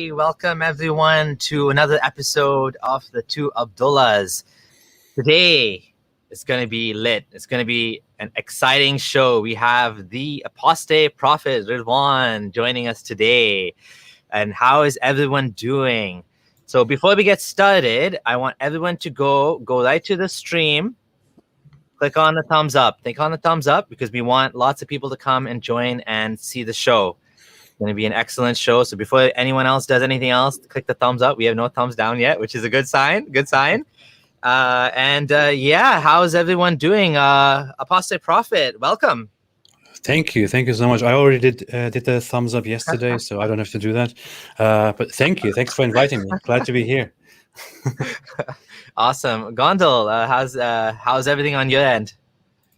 Welcome everyone to another episode of the two Abdullahs. Today it's going to be lit. It's going to be an exciting show. We have the apostate prophet Ridwan joining us today. And how is everyone doing? So before we get started, I want everyone to go right to the stream. Click on the thumbs up. Click on the thumbs up because we want lots of people to come and join and see the show. Going to be an excellent show. So before anyone else does anything else, click the thumbs up. We have no thumbs down yet, which is a good sign. Good sign. Yeah, how's everyone doing? Apostate Prophet, welcome. Thank you so much. I already did the thumbs up yesterday, so I don't have to do that. But thank you. Thanks for inviting me. Glad to be here. Awesome, Gondal. How's everything on your end?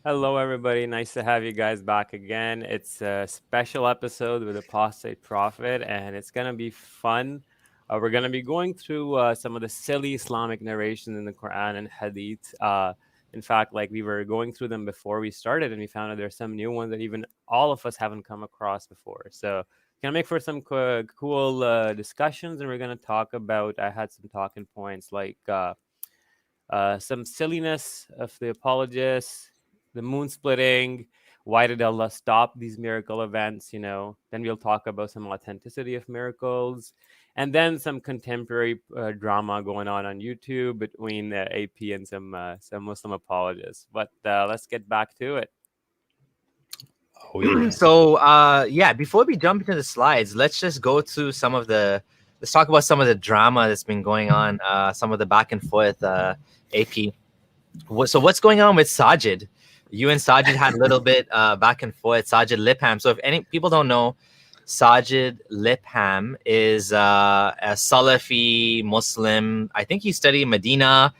Hello, everybody. Nice to have you guys back again. It's a special episode with Apostate Prophet, and it's going to be fun. We're going to be going through some of the silly Islamic narrations in the Quran and Hadith. In fact, we were going through them before we started, and we found out there's some new ones that even all of us haven't come across before. So it's going to make for some cool discussions, and we're going to talk about, I had some talking points like some silliness of the apologists, the moon splitting, why did Allah stop these miracle events, Then we'll talk about some authenticity of miracles, and then some contemporary drama going on YouTube between AP and some Muslim apologists. But let's get back to it. Oh, yeah. So, before we jump into the slides, let's just go through let's talk about some of the drama that's been going on, some of the back and forth, AP. So what's going on with Saajid? You and Saajid had a little bit back and forth. Saajid Lipham. So if any people don't know, Saajid Lipham is a Salafi Muslim. I think he studied in Medina.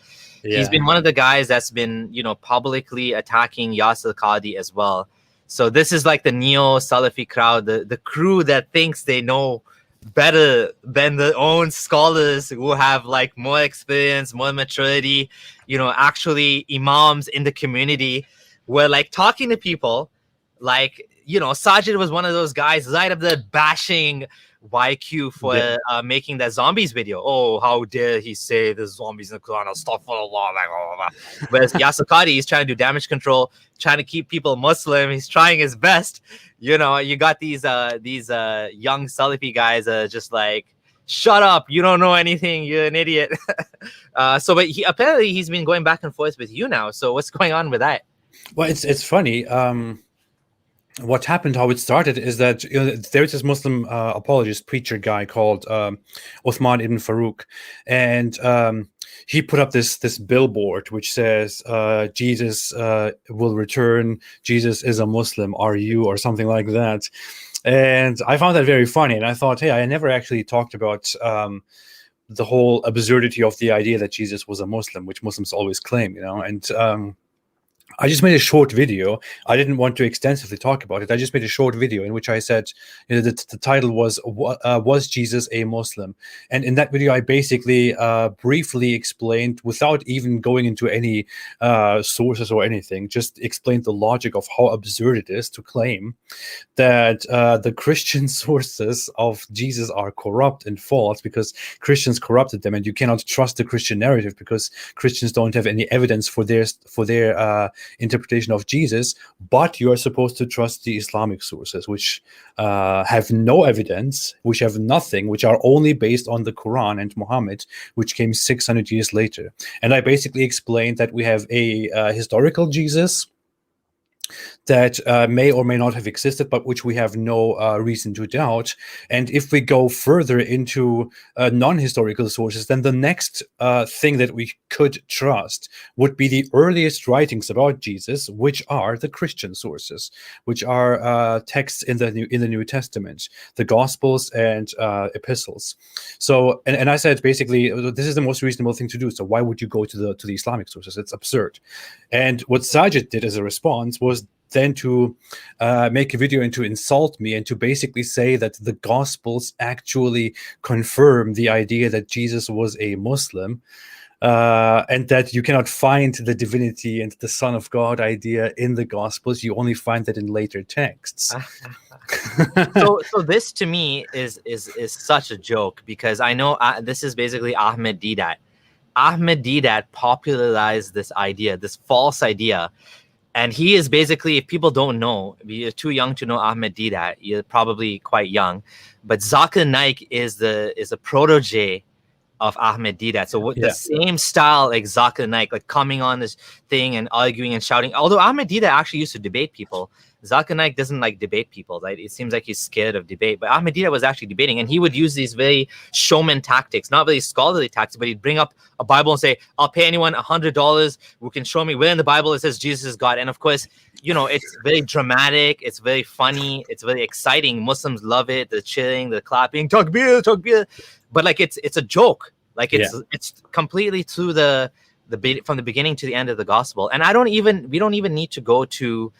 Yeah. He's been one of the guys that's been, publicly attacking Yasir Qadhi as well. So this is like the neo-Salafi crowd, the crew that thinks they know better than their own scholars who have more experience, more maturity, actually imams in the community. We're talking to people Saajid was one of those guys right up there bashing YQ for making that zombies video. Oh, how dare he say there's zombies in the Quran, astaghfirullah. Whereas Yasir Qadhi is trying to do damage control, trying to keep people Muslim. He's trying his best. You got these young Salafi guys just shut up, you don't know anything, you're an idiot. But apparently he's been going back and forth with you now. So what's going on with that? Well, it's funny. What happened, how it started, is that there's this Muslim apologist preacher guy called Uthman ibn Farouk, and he put up this billboard which says Jesus will return, Jesus is a Muslim, are you, or something like that. And I found that very funny, and I thought, hey, I never actually talked about the whole absurdity of the idea that Jesus was a Muslim, which Muslims always claim, and I just made a short video. I didn't want to extensively talk about it. I just made a short video in which I said, the title was Jesus a Muslim? And in that video, I basically briefly explained, without even going into any sources or anything, just explained the logic of how absurd it is to claim that the Christian sources of Jesus are corrupt and false because Christians corrupted them, and you cannot trust the Christian narrative because Christians don't have any evidence for their interpretation of Jesus, but you are supposed to trust the Islamic sources, which have no evidence, which have nothing, which are only based on the Quran and Muhammad, which came 600 years later. And I basically explained that we have a historical Jesus that may or may not have existed, but which we have no reason to doubt. And if we go further into non-historical sources, then the next thing that we could trust would be the earliest writings about Jesus, which are the Christian sources, which are texts in the New Testament, the Gospels and epistles. So, and I said basically, this is the most reasonable thing to do. So why would you go to the Islamic sources? It's absurd. And what Saajid did as a response was then to make a video and to insult me and to basically say that the Gospels actually confirm the idea that Jesus was a Muslim. and that you cannot find the divinity and the Son of God idea in the Gospels. You only find that in later texts. So this to me is such a joke, because I know this is basically Ahmed Deedat. Ahmed Deedat popularized this idea, this false idea. And he is basically, if people don't know, you're too young to know Ahmed Deedat, you're probably quite young. But Zakir Naik is a protege of Ahmed Deedat. So the same style like Zakir Naik, like coming on this thing and arguing and shouting. Although Ahmed Deedat actually used to debate people, Zakir Naik doesn't like debate people, right? It seems like he's scared of debate. But Ahmed Deedat was actually debating, and he would use these very showman tactics, not really scholarly tactics, but he'd bring up a Bible and say, I'll pay anyone $100 who can show me where in the Bible it says Jesus is God. And of course, it's very dramatic, it's very funny, it's very exciting. Muslims love it, the cheering, the clapping, takbir, takbir. But like it's a joke. Like it's completely to from the beginning to the end of the gospel. And we don't even need to go to,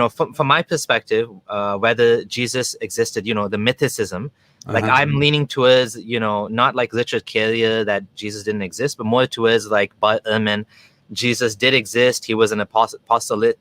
from my perspective, whether Jesus existed, the mythicism. Like I'm leaning towards, not like Richard Carrier that Jesus didn't exist, but more towards like Bart Ehrman. Jesus did exist. He was an apostolic,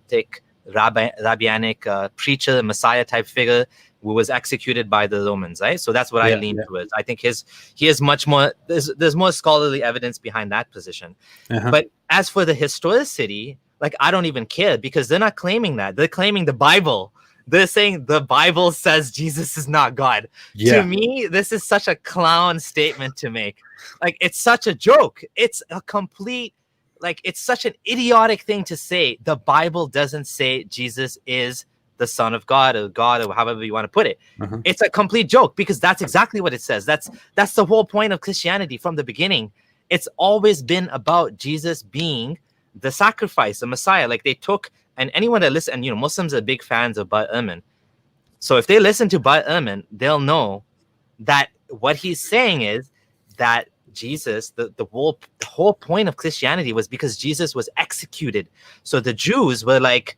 rabbinic preacher, Messiah type figure who was executed by the Romans, right? So that's what I lean towards. I think he is much more, there's more scholarly evidence behind that position. But as for the historicity, like I don't even care, because they're not claiming that. They're claiming the Bible. They're saying the Bible says Jesus is not God. To me, this is such a clown statement to make. Like it's such a joke. It's a complete, like it's such an idiotic thing to say. The Bible doesn't say Jesus is the Son of God or however you want to put it. It's a complete joke, because that's exactly what it says. That's the whole point of Christianity from the beginning. It's always been about Jesus being the sacrifice, the Messiah. Like they took, and anyone that listens, and Muslims are big fans of Bart Ehrman. So if they listen to Bart Ehrman, they'll know that what he's saying is that Jesus, the whole point of Christianity was because Jesus was executed. So the Jews were like,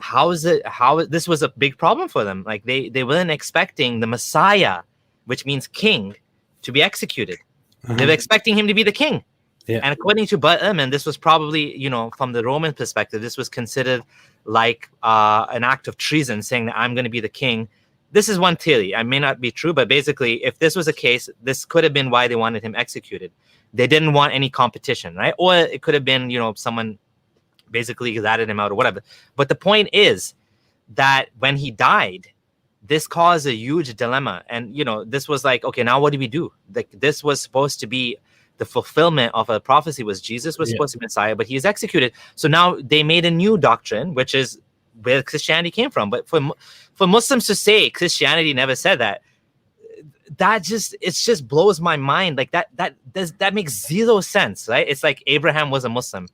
this was a big problem for them. Like they weren't expecting the Messiah, which means king, to be executed. They were expecting him to be the king. And according to Bart Ehrman, this was probably, from the Roman perspective, this was considered like an act of treason, saying that I'm going to be the king. This is one theory. I may not be true, but basically, if this was a case, this could have been why they wanted him executed. They didn't want any competition, right? Or it could have been, someone basically ratted him out or whatever. But the point is that when he died, this caused a huge dilemma. And, this was like, okay, now what do we do? Like this was supposed to be the fulfillment of a prophecy, was Jesus was supposed to be Messiah, but he is executed. So now they made a new doctrine, which is where Christianity came from. But for Muslims to say Christianity never said that, it just blows my mind. Like that makes zero sense, right? It's like Abraham was a Muslim.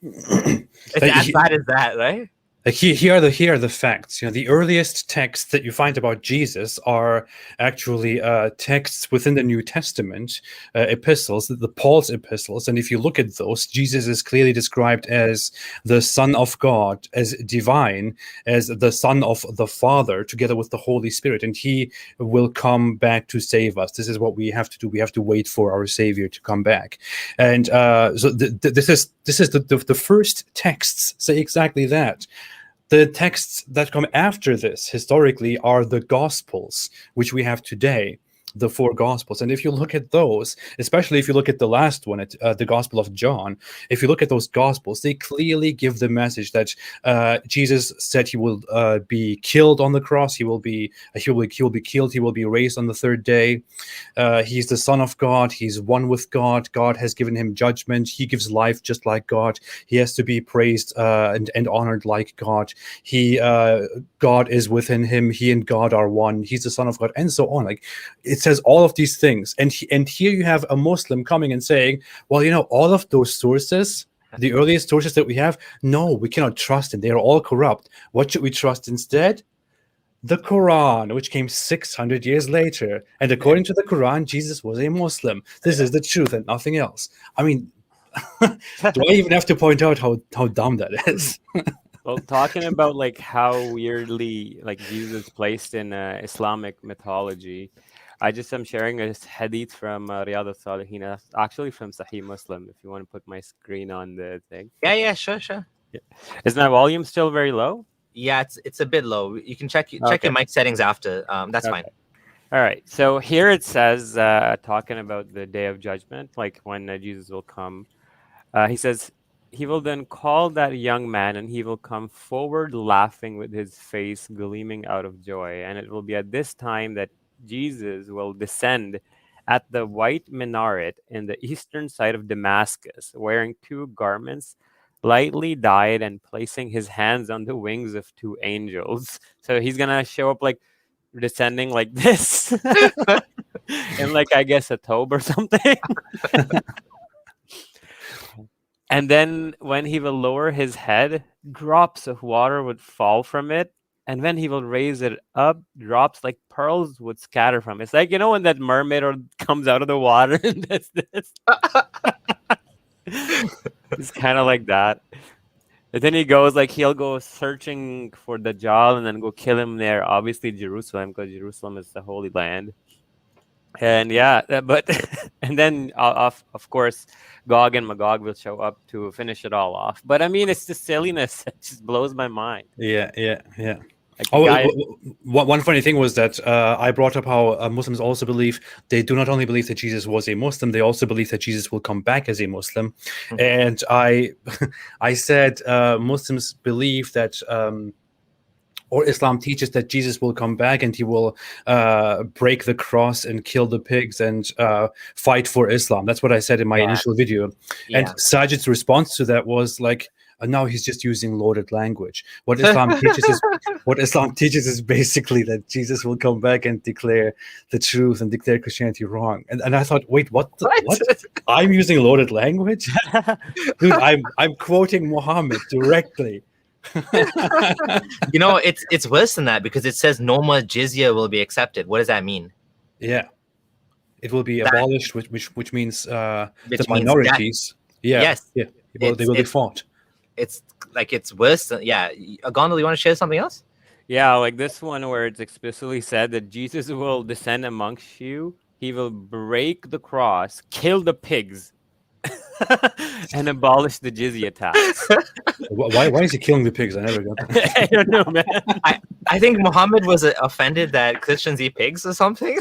It's as bad as that, right? Like here are the facts. The earliest texts that you find about Jesus are actually texts within the New Testament, epistles, the Paul's epistles. And if you look at those, Jesus is clearly described as the Son of God, as divine, as the Son of the Father, together with the Holy Spirit. And he will come back to save us. This is what we have to do. We have to wait for our Savior to come back. And so this is the first texts say exactly that. The texts that come after this historically are the Gospels, which we have today, the four Gospels. And if you look at those, especially if you look at the last one, the Gospel of John, if you look at those Gospels, they clearly give the message that Jesus said he will be killed on the cross. He will be killed. He will be raised on the third day. He's the Son of God. He's one with God. God has given him judgment. He gives life just like God. He has to be praised and honored like God. God is within him. He and God are one. He's the Son of God, and so on. Like it says all of these things, and here you have a Muslim coming and saying, well, all of those sources, the earliest sources that we have, no, we cannot trust them. They are all corrupt. What should we trust instead? The Quran, which came 600 years later. And according to the Quran, Jesus was a Muslim. This is the truth and nothing else. I mean, do I even have to point out how dumb that is? Well, talking about like how weirdly like Jesus is placed in Islamic mythology, I just am sharing a hadith from Riyadh al-Salihin, actually from Sahih Muslim, if you want to put my screen on the thing. Yeah, sure. Yeah. Is my volume still very low? Yeah, it's a bit low. You can check your Okay. mic settings after. That's Okay. fine. All right. So here it says, talking about the day of judgment, like when Jesus will come. He says, he will then call that young man, and he will come forward laughing with his face gleaming out of joy. And it will be at this time that Jesus will descend at the white minaret in the eastern side of Damascus, wearing 2 garments, lightly dyed, and placing his hands on the wings of 2 angels. So he's going to show up like descending like this in like, I guess, a tobe or something. And then when he will lower his head, drops of water would fall from it. And when he will raise it up, drops like pearls would scatter from it. It's like, when that mermaid comes out of the water and does this. It's kind of like that. And then he goes, like, he'll go searching for Dajjal and then go kill him there. Obviously, Jerusalem, because Jerusalem is the Holy Land. And yeah, but and then of course Gog and Magog will show up to finish it all off. But I mean, it's the silliness that just blows my mind. Yeah. Like One funny thing was that I brought up how Muslims also believe, they do not only believe that Jesus was a Muslim, they also believe that Jesus will come back as a Muslim. Mhm. And I said Muslims believe that or Islam teaches that Jesus will come back and he will break the cross and kill the pigs and fight for Islam. That's what I said in my initial video. Yeah. And Saajid's response to that was like, now he's just using loaded language. What Islam teaches is basically that Jesus will come back and declare the truth and declare Christianity wrong. And I thought, wait, what? I'm using loaded language? Dude, I'm quoting Muhammad directly. It's worse than that, because it says no more jizya will be accepted. What does that mean? Yeah, it will be abolished, which means the minorities. Yes. Yeah. They will be fought. It's like, it's worse than, Gondal, you want to share something else? Yeah, like this one where it's explicitly said that Jesus will descend amongst you. He will break the cross, kill the pigs, and abolish the jizya tax. Why is he killing the pigs? I never got that. I don't know, man. I think Muhammad was offended that Christians eat pigs or something.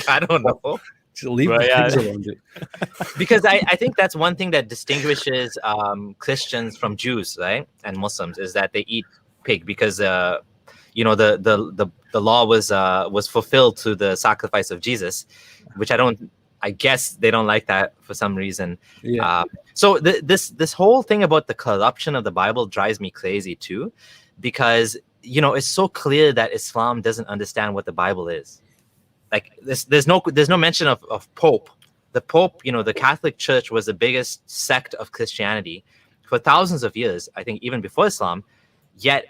I don't know. Just leave the pigs alone, dude. Because I think that's one thing that distinguishes Christians from Jews, right, and Muslims, is that they eat pig, because the law was fulfilled to the sacrifice of Jesus, which I guess they don't like that for some reason. Yeah. So this whole thing about the corruption of the Bible drives me crazy too, because it's so clear that Islam doesn't understand what the Bible is. Like, there's no mention of Pope. The Pope, the Catholic Church was the biggest sect of Christianity for thousands of years, I think even before Islam. Yet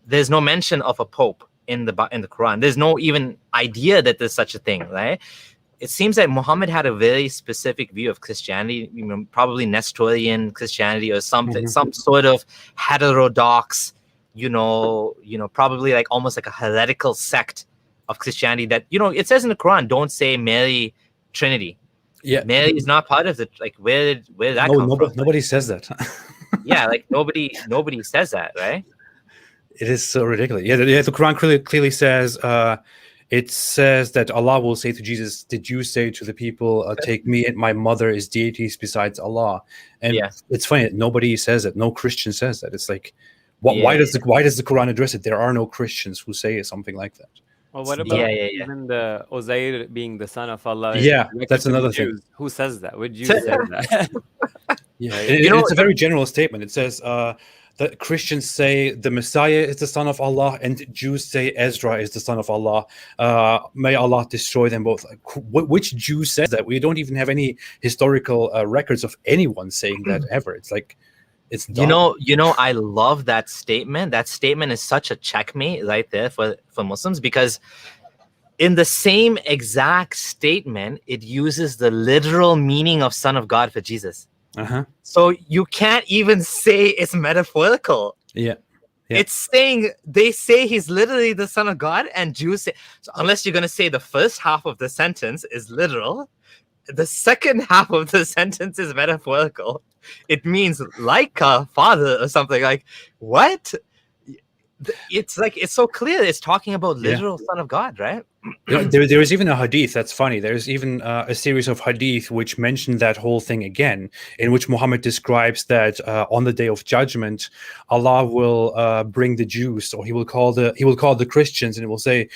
there's no mention of a Pope in the Quran. There's no even idea that there's such a thing, right? It seems that Muhammad had a very specific view of Christianity, probably Nestorian Christianity or something, some sort of heterodox, probably like almost like a heretical sect of Christianity that, it says in the Quran, don't say Mary Trinity. Yeah. Mary is not part of it. Like, where did that come from? Nobody says that. Yeah, like nobody says that, right? It is so ridiculous. Yeah, the Quran clearly says, it says that Allah will say to Jesus, did you say to the people, take me and my mother as deities besides Allah? And it's funny, nobody says it. No Christian says that. It's like, why does the Quran address it? There are no Christians who say something like that. Well, what about even the Uzair being the son of Allah? Yeah, that's another thing. Who says that? Would you say that? Yeah, it's a very general statement. It says that Christians say the Messiah is the son of Allah, and Jews say Ezra is the son of Allah. May Allah destroy them both. Like, which Jew says that? We don't even have any historical records of anyone saying that ever. It's like, it's dumb. I love that statement. That statement is such a checkmate right there for Muslims, because in the same exact statement, it uses the literal meaning of Son of God for Jesus. Uh-huh. So you can't even say it's metaphorical. Yeah. It's saying, they say he's literally the son of God, and Jews say, so unless you're going to say the first half of the sentence is literal, the second half of the sentence is metaphorical. It means like a father or something. Like, what? It's like, it's so clear it's talking about literal son of God, right? There is even a hadith that's funny. There's even a series of hadith which mention that whole thing again, in which Muhammad describes that on the day of judgment, Allah will bring the Jews, or he will call the Christians, and it will say,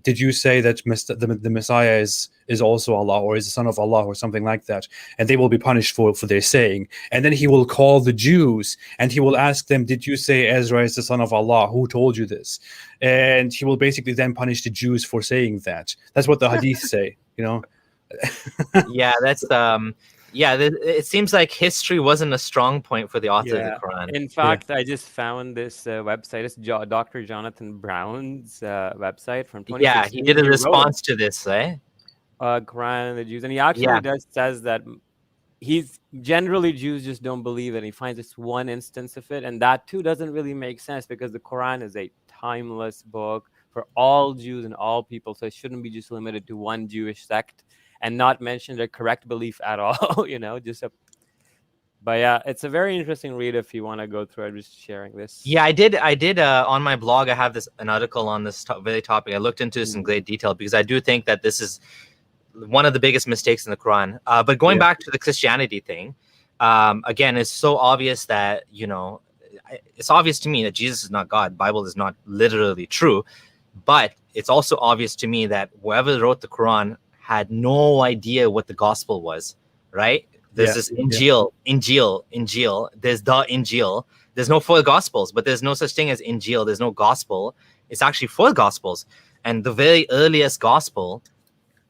"Did you say that the Messiah is also Allah, or is the son of Allah, or something like that?" And they will be punished for their saying. And then he will call the Jews, and he will ask them, "Did you say Ezra is the son of Allah? Who told you this?" And he will basically then punish the Jews for saying that. That's what the hadith say, you know. Yeah, that's it seems like history wasn't a strong point for the author of the Quran. In fact, I just found this website. It's Dr. Jonathan Brown's website from 2016. Yeah, he did a response to this, right? Quran and the Jews, and he actually says that he's generally Jews just don't believe it. He finds this one instance of it, and that too doesn't really make sense, because the Quran is a timeless book for all Jews and all people, so it shouldn't be just limited to one Jewish sect and not mention their correct belief at all. You know, but yeah, it's a very interesting read if you want to go through it. Just sharing this. Yeah, I did on my blog. I have an article on this very topic. I looked into this in great detail, because I do think that this is one of the biggest mistakes in the Quran. But going back to the Christianity thing, again, it's so obvious that, you know, it's obvious to me that Jesus is not God. Bible is not literally true. But it's also obvious to me that whoever wrote the Quran had no idea what the gospel was, right? There's this Injil. There's the Injil. There's no four gospels, but there's no such thing as Injil. There's no gospel. It's actually four gospels. And the very earliest gospel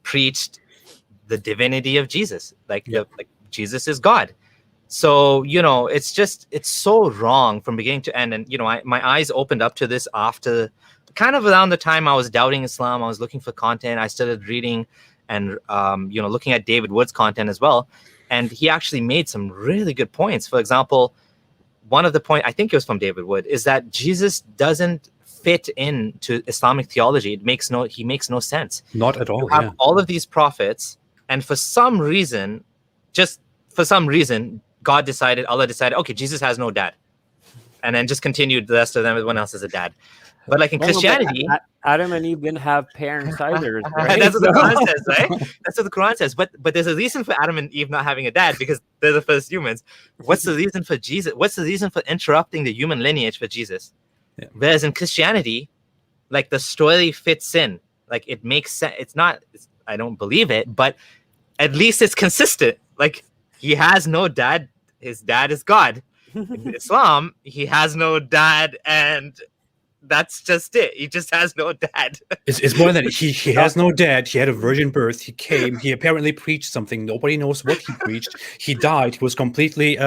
preached the divinity of Jesus. Like Jesus is God. So, you know, it's so wrong from beginning to end. And, you know, my eyes opened up to this after kind of around the time I was doubting Islam. I was looking for content. I started reading and, you know, looking at David Wood's content as well. And he actually made some really good points. For example, one of the points, I think it was from David Wood, is that Jesus doesn't fit into Islamic theology. He makes no sense. Not at all. You have all of these prophets, and for some reason, Allah decided, okay, Jesus has no dad. And then just continued the rest of them, everyone else has a dad. But like in Christianity, Adam and Eve didn't have parents either, right? That's what the Quran says, right? That's what the Quran says. But there's a reason for Adam and Eve not having a dad, because they're the first humans. What's the reason for Jesus? What's the reason for interrupting the human lineage for Jesus? Yeah. Whereas in Christianity, like the story fits in, like it makes sense. I don't believe it, but at least it's consistent. Like he has no dad. His dad is God. In Islam, he has no dad, and that's just it. He just has no dad. It's more than he has no dad. He had a virgin birth. He came. He apparently preached something. Nobody knows what he preached. He died. He was completely.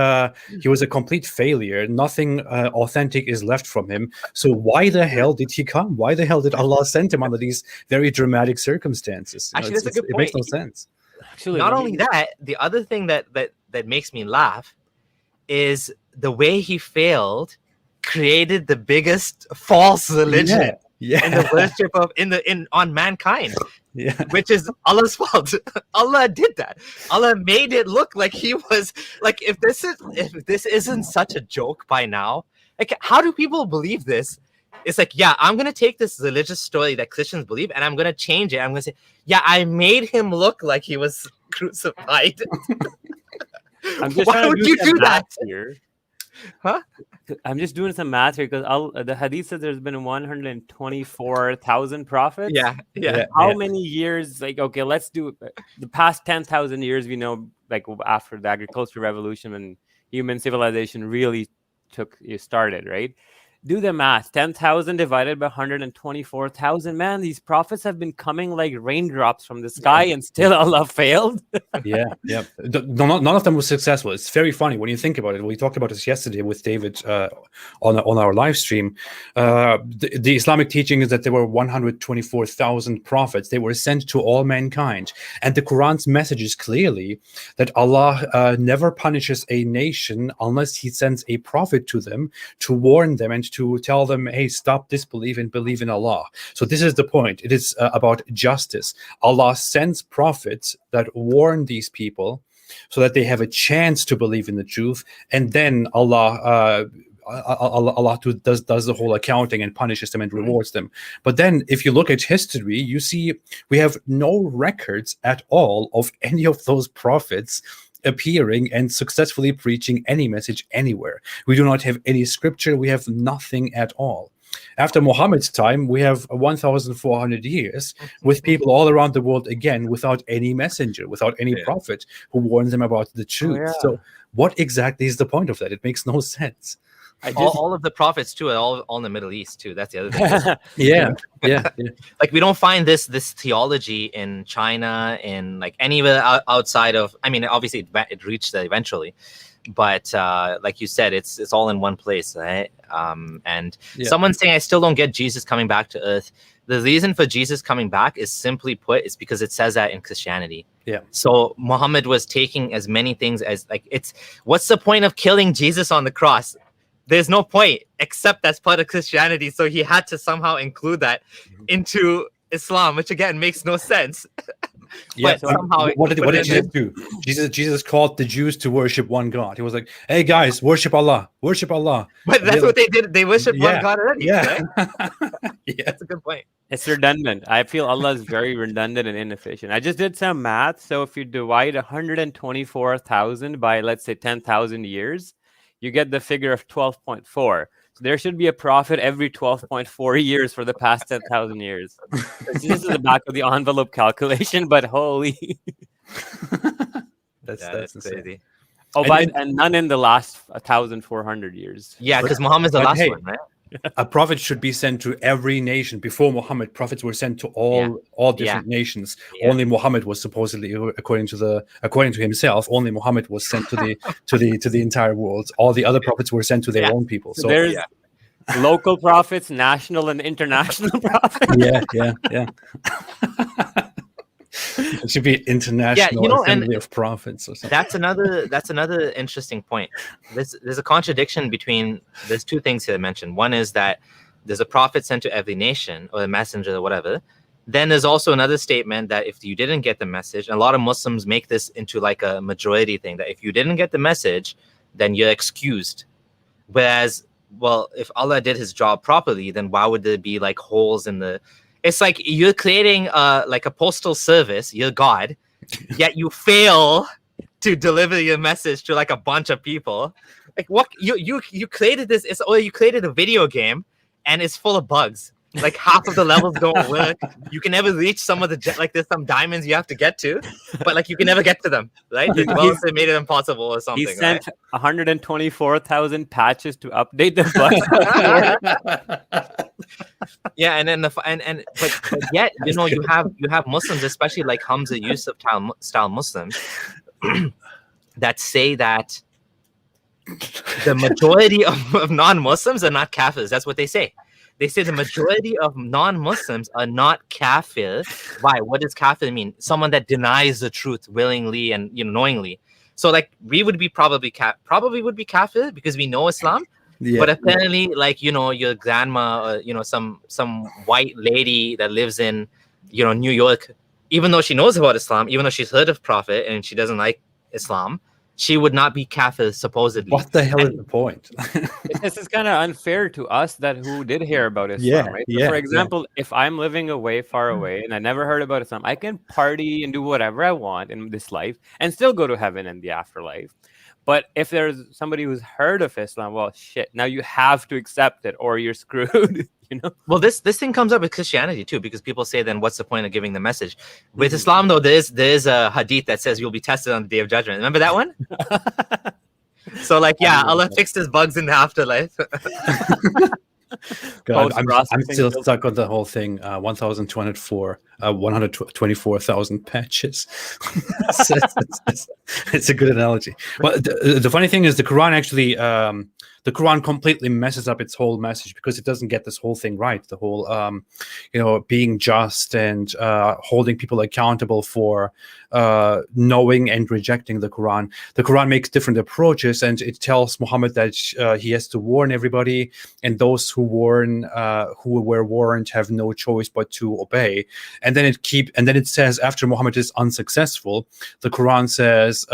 He was a complete failure. Nothing authentic is left from him. So why the hell did he come? Why the hell did Allah send him under these very dramatic circumstances? Actually, that's a good point. It makes no sense. Actually, not only that, the other thing that makes me laugh is the way he failed created the biggest false religion in the worship of on mankind, which is Allah's fault. Allah did that. Allah made it look like he was like, if this isn't such a joke by now, like how do people believe this? It's like, I'm gonna take this religious story that Christians believe and I'm gonna change it. I'm gonna say, I made him look like he was crucified. Why would you do that here? Huh? I'm just doing some math here, because the Hadith says there's been 124,000 prophets. How many years? Like, okay, let's do the past 10,000 years. We know, like after the agricultural revolution, when human civilization really started, right? Do the math. 10,000 divided by 124,000. Man, these prophets have been coming like raindrops from the sky, and still Allah failed. None of them was successful. It's very funny when you think about it. We talked about this yesterday with David on our live stream. The Islamic teaching is that there were 124,000 prophets. They were sent to all mankind. And the Quran's message is clearly that Allah never punishes a nation unless he sends a prophet to them to warn them and to tell them, hey, stop disbelief and believe in Allah. So this is the point. It is about justice. Allah sends prophets that warn these people so that they have a chance to believe in the truth, and then Allah does the whole accounting and punishes them and rewards them. But then if you look at history, you see we have no records at all of any of those prophets appearing and successfully preaching any message anywhere. We do not have any scripture. We have nothing at all. After Muhammad's time, we have 1,400 years with people all around the world, again, without any messenger, without any prophet who warns them about the truth. So what exactly is the point of that? It makes no sense. All of the prophets too are all in the Middle East too. That's the other thing. Yeah. Like we don't find this theology in China, in like anywhere outside of. I mean, obviously it reached there eventually, but like you said, it's all in one place, right? And someone's saying, I still don't get Jesus coming back to earth. The reason for Jesus coming back is simply put, is because it says that in Christianity. Yeah. So Muhammad was taking as many things as what's the point of killing Jesus on the cross? There's no point, except that's part of Christianity. So he had to somehow include that into Islam, which again makes no sense. Yeah, somehow what did Jesus do? Jesus called the Jews to worship one God. He was like, "Hey guys, worship Allah, worship Allah." But that's what they did. They worship one God already. Yeah, right? That's a good point. It's redundant. I feel Allah is very redundant and inefficient. I just did some math. So if you divide 124,000 by, let's say, 10,000 years, you get the figure of 12.4. So there should be a prophet every 12.4 years for the past 10,000 years. This is the back of the envelope calculation, but holy. That's crazy. Oh, and none in the last 1,400 years. Yeah, because Muhammad's the last one, right? A prophet should be sent to every nation. Before Muhammad, prophets were sent to all different nations. Only Muhammad was supposedly, according to himself, only Muhammad was sent to the entire world. All the other prophets were sent to their own people. So there's local prophets, national and international prophets. Yeah. It should be international assembly of prophets or something. That's another interesting point. There's a contradiction there's two things here mentioned. One is that there's a prophet sent to every nation, or a messenger, or whatever. Then there's also another statement that if you didn't get the message, and a lot of Muslims make this into like a majority thing, that if you didn't get the message, then you're excused. Whereas, well, if Allah did his job properly, then why would there be like holes in the... It's like you're creating like a postal service, you're God, yet you fail to deliver your message to like a bunch of people. Like what you created this, you created a video game and it's full of bugs. Like half of the levels don't work. You can never reach some of there's some diamonds you have to get to, but like you can never get to them, right? The developers made it impossible or something. He sent 124,000 patches to update the bugs. Yeah, and then but yet you have Muslims, especially like Hamza Yusuf style Muslims, that say that the majority of non-Muslims are not kafirs. That's what they say. They say the majority of non-Muslims are not kafir. Why? What does kafir mean? Someone that denies the truth willingly and knowingly. So like we would be probably would be kafir because we know Islam. Yeah. But apparently, like your grandma, or some white lady that lives in New York, even though she knows about Islam, even though she's heard of Prophet and she doesn't like Islam, she would not be kafir supposedly. What the hell is the point? This is kind of unfair to us who did hear about Islam, right? So for example, if I'm living far away, and I never heard about Islam, I can party and do whatever I want in this life and still go to heaven in the afterlife. But if there's somebody who's heard of Islam, well, shit, now you have to accept it or you're screwed. Well, this thing comes up with Christianity too, because people say, then what's the point of giving the message? With Islam, though, there's a hadith that says you'll be tested on the Day of Judgment. Remember that one? So, like, Allah fixed his bugs in the afterlife. God, I'm still stuck on the whole thing. 1,204 124,000 patches. It's a good analogy. Well, the funny thing is the Quran actually, the Quran completely messes up its whole message because it doesn't get this whole thing right. The whole, being just and holding people accountable for knowing and rejecting the Quran. The Quran makes different approaches, and it tells Muhammad that he has to warn everybody, and those who were warned have no choice but to obey. And then it says after Muhammad is unsuccessful, the Quran says,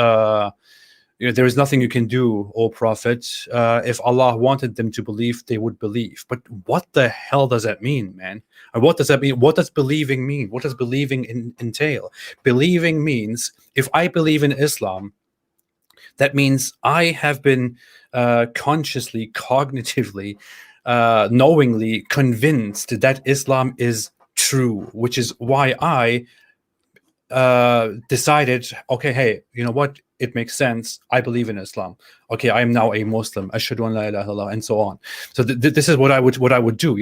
there is nothing you can do, O Prophet. If Allah wanted them to believe, they would believe. But what the hell does that mean, man? And what does that mean? What does believing mean? What does believing entail? Believing means, if I believe in Islam, that means I have been consciously, cognitively, knowingly convinced that Islam is true, which is why I decided, okay, hey, you know what? It makes sense. I believe in Islam. Okay, I am now a Muslim. Ashhadu an la ilaha illallah, and so on. So this is what I would do.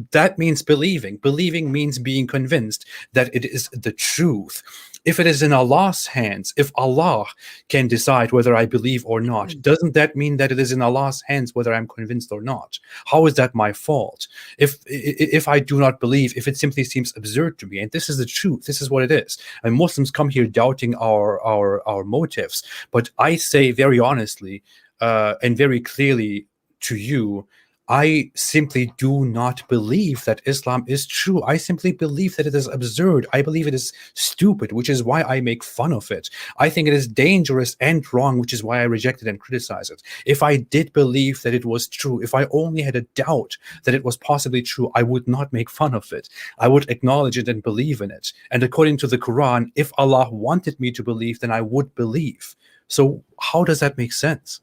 That means believing. Believing means being convinced that it is the truth. If it is in Allah's hands, if Allah can decide whether I believe or not, doesn't that mean that it is in Allah's hands whether I'm convinced or not? How is that my fault? If I do not believe, if it simply seems absurd to me, and this is the truth, this is what it is. And Muslims come here doubting our motives, but I say very honestly and very clearly to you, I simply do not believe that Islam is true. I simply believe that it is absurd. I believe it is stupid, which is why I make fun of it. I think it is dangerous and wrong, which is why I reject it and criticize it. If I did believe that it was true, if I only had a doubt that it was possibly true, I would not make fun of it. I would acknowledge it and believe in it. And according to the Quran, if Allah wanted me to believe, then I would believe. So how does that make sense?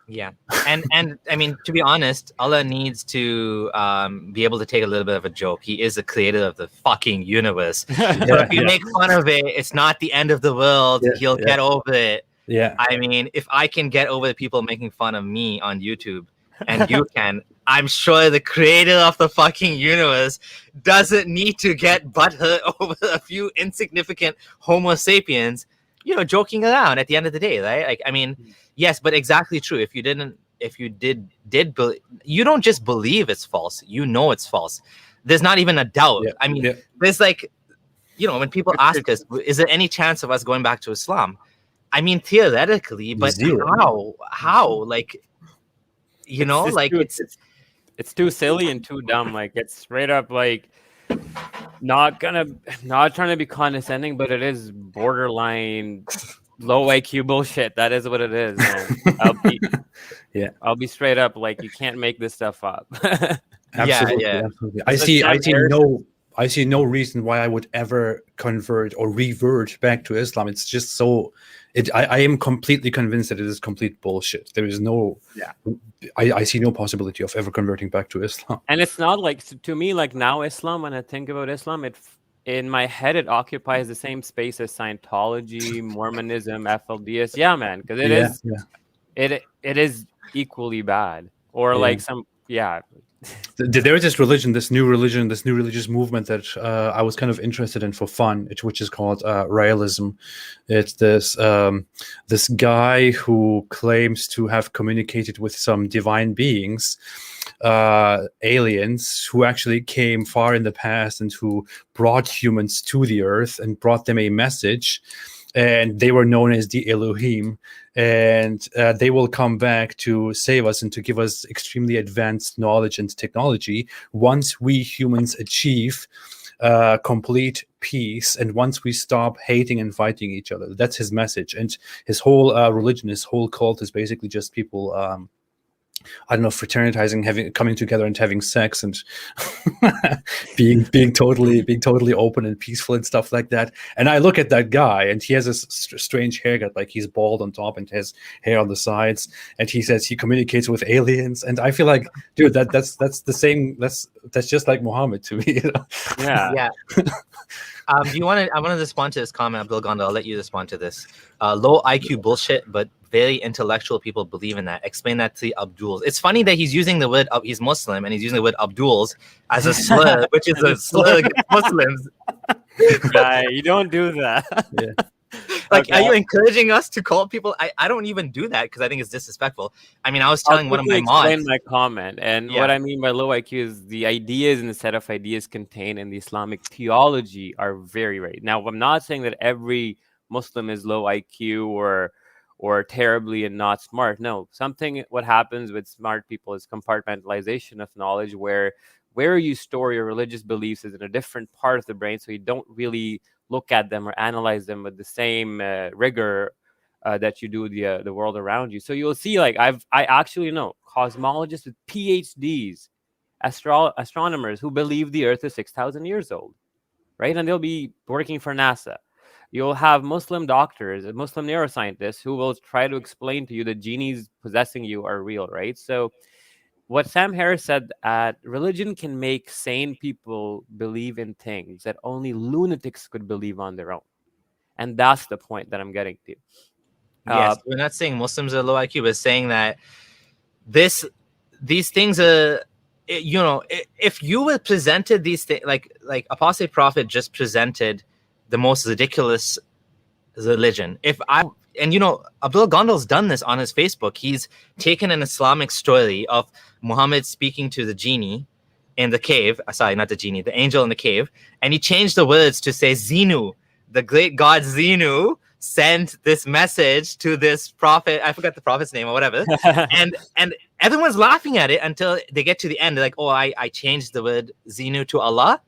Yeah, and I mean, to be honest, Allah needs to be able to take a little bit of a joke. He is the creator of the fucking universe. So if you make fun of it, it's not the end of the world. He'll get over it. Yeah. I mean, if I can get over the people making fun of me on YouTube, and you can, I'm sure the creator of the fucking universe doesn't need to get butthurt over a few insignificant Homo sapiens, joking around at the end of the day, right? Like, I mean, yes, but exactly true. If you did believe, you don't just believe it's false. You know it's false. There's not even a doubt. Yeah. I mean, there's like, when people ask us, is there any chance of us going back to Islam? I mean, theoretically, but Zero. how? Like, it's too silly and too dumb. Like, it's straight up like not trying to be condescending, but it is borderline low IQ bullshit. That is what it is, man. I'll be straight up, like, you can't make this stuff up. Absolutely. I see no reason why I would ever convert or revert back to Islam. It's just so. I am completely convinced that it is complete bullshit. There is no. I see no possibility of ever converting back to Islam. And it's not like, to me, like, now Islam, when I think about Islam, in my head, it occupies the same space as Scientology, Mormonism, FLDS. Yeah, man, because it is equally bad. Or like there is this new religious movement that I was kind of interested in for fun, which is called realism. It's this guy who claims to have communicated with some divine beings, aliens, who actually came far in the past and who brought humans to the earth and brought them a message. And they were known as the Elohim, and they will come back to save us and to give us extremely advanced knowledge and technology once we humans achieve complete peace, and once we stop hating and fighting each other. That's his message. And his whole religion, his whole cult is basically just people fraternizing, coming together and having sex and being totally open and peaceful and stuff like that. And I look at that guy, and he has this strange haircut, like he's bald on top and has hair on the sides, and he says he communicates with aliens. And I feel like, dude, that's the same. That's just like Muhammad to me. Yeah. I want to respond to this comment, Abdullah Gondal. I'll let you respond to this. Low IQ bullshit, but very intellectual people believe in that. Explain that to the Abdullahs. It's funny that he's using the word, he's Muslim, and he's using the word Abdullahs as a slur, which is a slur against Muslims. Right, you don't do that. Yeah. Like, are you encouraging us to call people? I don't even do that because I think it's disrespectful. I mean, I was telling one of my mods. My comment, and what I mean by low IQ is the ideas and the set of ideas contained in the Islamic theology are very right. Now, I'm not saying that every Muslim is low IQ or terribly and not smart. No, what happens with smart people is compartmentalization of knowledge, where you store your religious beliefs is in a different part of the brain, so you don't really look at them or analyze them with the same rigor that you do the world around you. So you'll see, like, I actually know cosmologists with PhDs, astronomers who believe the Earth is 6,000 years old, right? And they'll be working for NASA. You'll have Muslim doctors, Muslim neuroscientists who will try to explain to you that genies possessing you are real, right? So what Sam Harris said, religion can make sane people believe in things that only lunatics could believe on their own. And that's the point that I'm getting to. Yes, we're not saying Muslims are low IQ, but saying that these things are, you know, if you were presented these things, like Apostate Prophet just presented the most ridiculous religion. And you know, Abdullah Gondal's done this on his Facebook. He's taken an Islamic story of Muhammad speaking to the genie in the cave. Sorry, not the genie, the angel in the cave. And he changed the words to say Zenu, the great god Zenu, sent this message to this prophet. I forgot the prophet's name or whatever. and everyone's laughing at it until they get to the end. They're like, oh, I changed the word Zenu to Allah.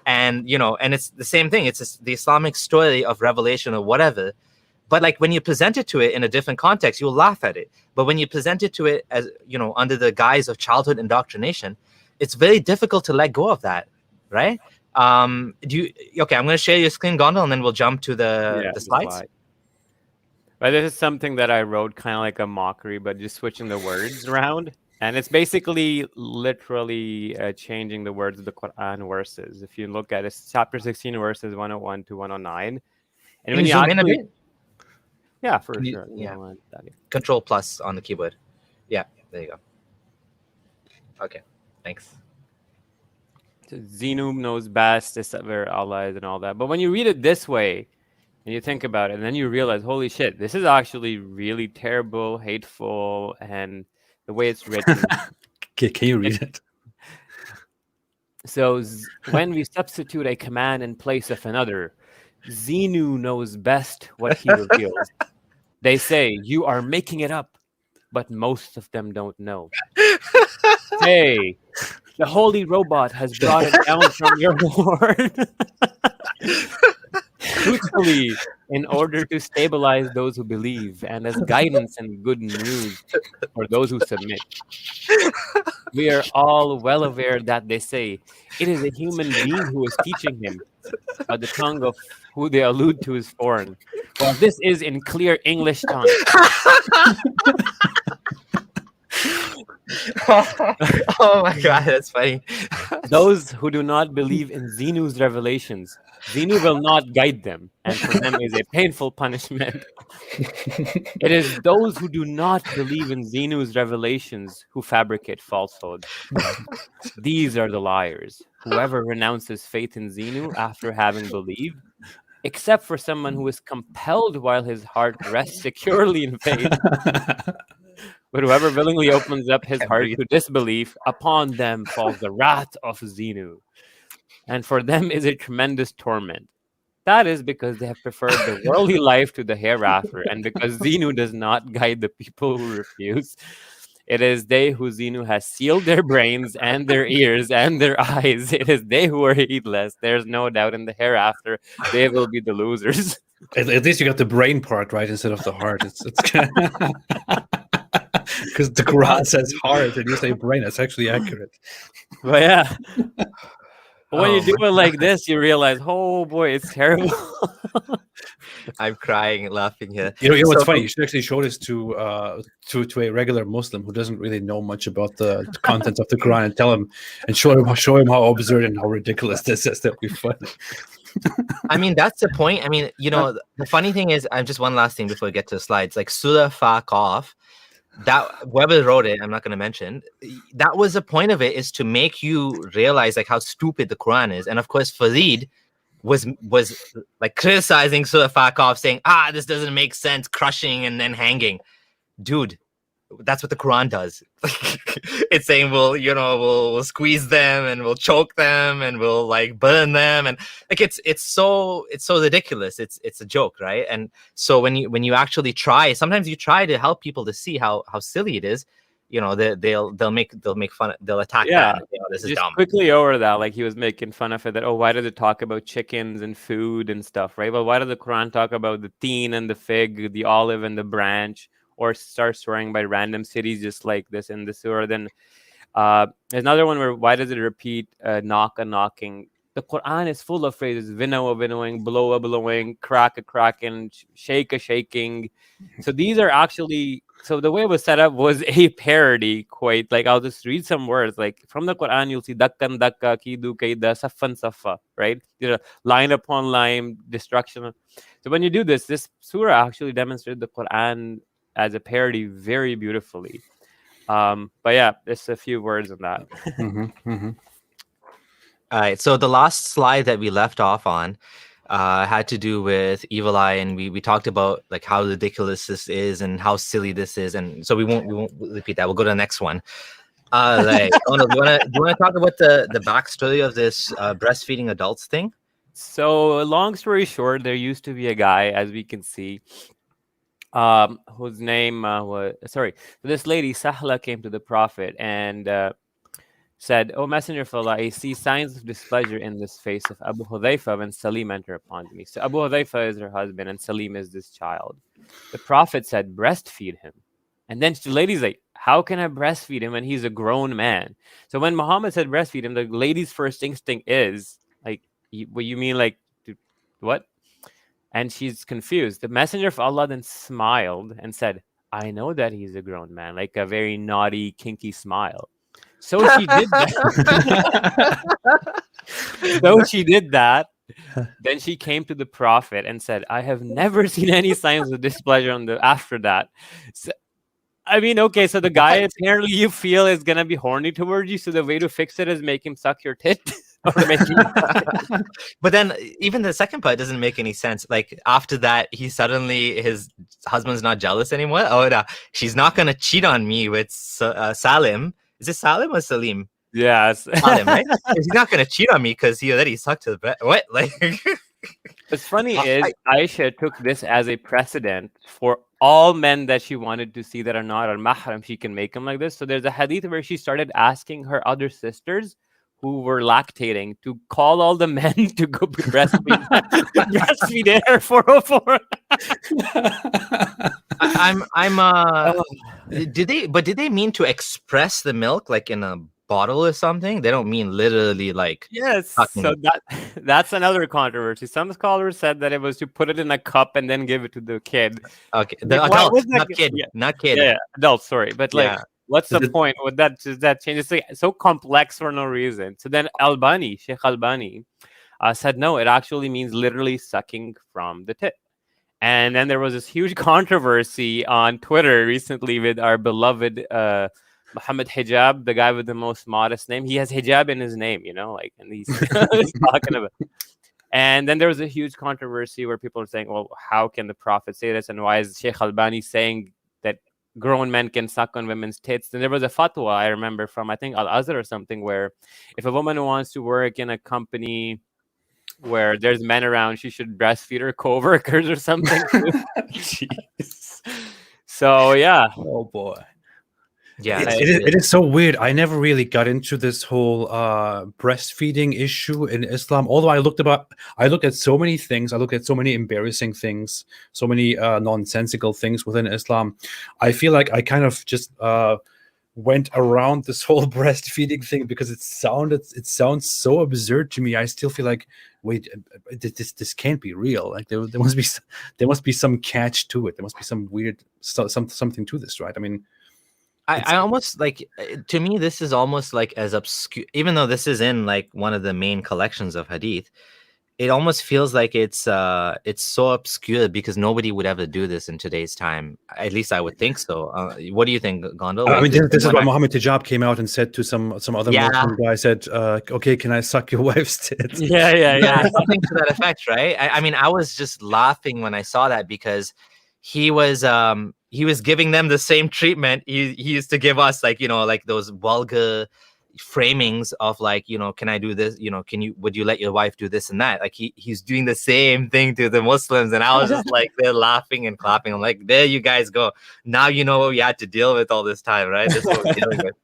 And, you know, and it's the same thing. It's the Islamic story of revelation or whatever. But like when you present it to it in a different context, you'll laugh at it. But when you present it to it as, you know, under the guise of childhood indoctrination, it's very difficult to let go of that, right? Okay, I'm going to share your screen, Gondal, and then we'll jump to the slides. But this is something that I wrote kind of like a mockery, but just switching the words around. And it's basically literally changing the words of the Quran verses. If you look at it, it's chapter 16, verses 101 to 109. And when you zoom in a bit? Yeah, for sure. Control plus on the keyboard. Yeah, there you go. Okay, thanks. So Zenu knows best, is where Allah is and all that. But when you read it this way, and you think about it, and then you realize, holy shit, this is actually really terrible, hateful, and the way it's written. Can you read it? So when we substitute a command in place of another, Zenu knows best what he reveals. They say, you are making it up, but most of them don't know. Hey, the holy robot has brought it down from your Lord. Truthfully, in order to stabilize those who believe and as guidance and good news for those who submit. We are all well aware that they say it is a human being who is teaching him, but the tongue of who they allude to is foreign. Well, this is in clear English tongue. Oh my God, that's funny. Those who do not believe in Zenu's revelations, Zenu will not guide them, and for them is a painful punishment. It is those who do not believe in Zenu's revelations who fabricate falsehood. These are the liars. Whoever renounces faith in Zenu after having believed, except for someone who is compelled while his heart rests securely in faith. But whoever willingly opens up his heart to disbelief, upon them falls the wrath of Zenu. And for them is a tremendous torment. That is because they have preferred the worldly life to the hereafter, and because Zenu does not guide the people who refuse. It is they who Zenu has sealed their brains and their ears and their eyes. It is they who are heedless. There's no doubt in the hereafter they will be the losers. At least you got the brain part right instead of the heart. It's because the Quran says heart and you say brain. That's actually accurate. But yeah. But when you do it like this, you realize, oh boy, it's terrible. I'm crying and laughing here. You know what's funny? You should actually show this to a regular Muslim who doesn't really know much about the contents of the Quran and tell him and show him how absurd and how ridiculous this is. That'd be funny. I mean, that's the point. I mean, the funny thing is, I'm just one last thing before we get to the slides. Like Surah Fa-Qaf, that whoever wrote it, I'm not going to mention. That was the point of it, is to make you realize like how stupid the Quran is. And of course, Farid was like criticizing Surah Fa-Qaf, saying, this doesn't make sense, crushing and then hanging. Dude, that's what the Quran does. It's saying we'll squeeze them and we'll choke them and we'll like burn them, and like it's so ridiculous. It's a joke, right? And so when you actually try, sometimes you try to help people to see how silly it is. They'll make fun. They'll attack that. This is just dumb. Quickly over that, like he was making fun of it. That why does it talk about chickens and food and stuff, right? Well, why does the Quran talk about the teen and the fig, the olive and the branch? Or start swearing by random cities just like this in the surah. Then there's another one where why does it repeat knock a knocking? The Quran is full of phrases: winnow a winnowing, blow a blowing, crack a cracking, shake a shaking. So these are actually, so the way it was set up was a parody. Quite like, I'll just read some words like from the Quran. You'll see dakkan dakka, kidu kaida, saffan saffa, right? Line upon line, destruction. So when you do this surah actually demonstrated the Quran as a parody very beautifully. But yeah, just a few words on that. All right, so the last slide that we left off on had to do with evil eye, and we talked about like how ridiculous this is and how silly this is, and so we won't repeat that. We'll go to the next one. Like, do you want to talk about the backstory of this breastfeeding adults thing? So long story short, there used to be a guy, as we can see, whose name was this lady Sahla came to the Prophet and said, "O Messenger of Allah, I see signs of displeasure in this face of Abu Hudhayfa when Salim entered upon me." So Abu Hudhayfa is her husband and Salim is this child. The Prophet said, "Breastfeed him." And then the lady's like, "How can I breastfeed him when he's a grown man?" So when Muhammad said breastfeed him, the lady's first instinct is like, what you mean, like, what? And she's confused. The Messenger of Allah then smiled and said, "I know that he's a grown man," like a very naughty, kinky smile. So she did that. Then she came to the Prophet and said, "I have never seen any signs of displeasure after that." So, I mean, okay, so the guy apparently you feel is going to be horny towards you. So the way to fix it is make him suck your tit. But then even the second part doesn't make any sense. Like after that, his husband's not jealous anymore. Oh no, she's not gonna cheat on me with Salim. Is it Salim or Salim? Yes, Salim, right? He's not gonna cheat on me because he already sucked his breast. What? Like, what's funny is Aisha took this as a precedent for all men that she wanted to see that are not al-mahram. She can make them like this. So there's a hadith where she started asking her other sisters who were lactating to call all the men to go breastfeed Air 404. Did they mean to express the milk like in a bottle or something? They don't mean literally like sucking. So that's another controversy. Some scholars said that it was to put it in a cup and then give it to the kid. Okay, the adult, not kid. Yeah, adult. Sorry, but like. What's the point? Would that change? It's like so complex for no reason. So then Sheikh Albani said no, it actually means literally sucking from the tit. And then there was this huge controversy on Twitter recently with our beloved Muhammad Hijab, the guy with the most modest name. He has hijab in his name, like, and he's talking about. And then there was a huge controversy where people are saying, well, how can the Prophet say this? And why is Sheikh Albani saying that grown men can suck on women's tits? And there was a fatwa I remember from, I think, Al-Azhar or something, where if a woman wants to work in a company where there's men around, she should breastfeed her co-workers or something. Jeez. So, yeah. Oh, boy. Yeah, it is so weird. I never really got into this whole breastfeeding issue in Islam. Although I looked at so many things. I looked at so many embarrassing things, so many nonsensical things within Islam. I feel like I kind of just went around this whole breastfeeding thing because it sounds so absurd to me. I still feel like, wait, this can't be real. Like there must be some catch to it. There must be some weird something to this, right? I mean. I almost like, to me, this is almost like as obscure, even though this is in like one of the main collections of hadith, it almost feels like it's so obscure because nobody would ever do this in today's time. At least I would think so. What do you think, Gondal? I Like, mean, this is what Muhammad Hijab came out and said to some other Muslim guy. Said, "Okay, can I suck your wife's tits?" Yeah. Something to that effect, right? I mean, I was just laughing when I saw that because he was giving them the same treatment he used to give us, like, you know, like those vulgar framings of, like, you know, can I do this, you know, would you let your wife do this and that? Like he's doing the same thing to the Muslims, and I was just like, they're laughing and clapping. I'm like, there you guys go, now you know what we had to deal with all this time, right? This is what we're dealing with.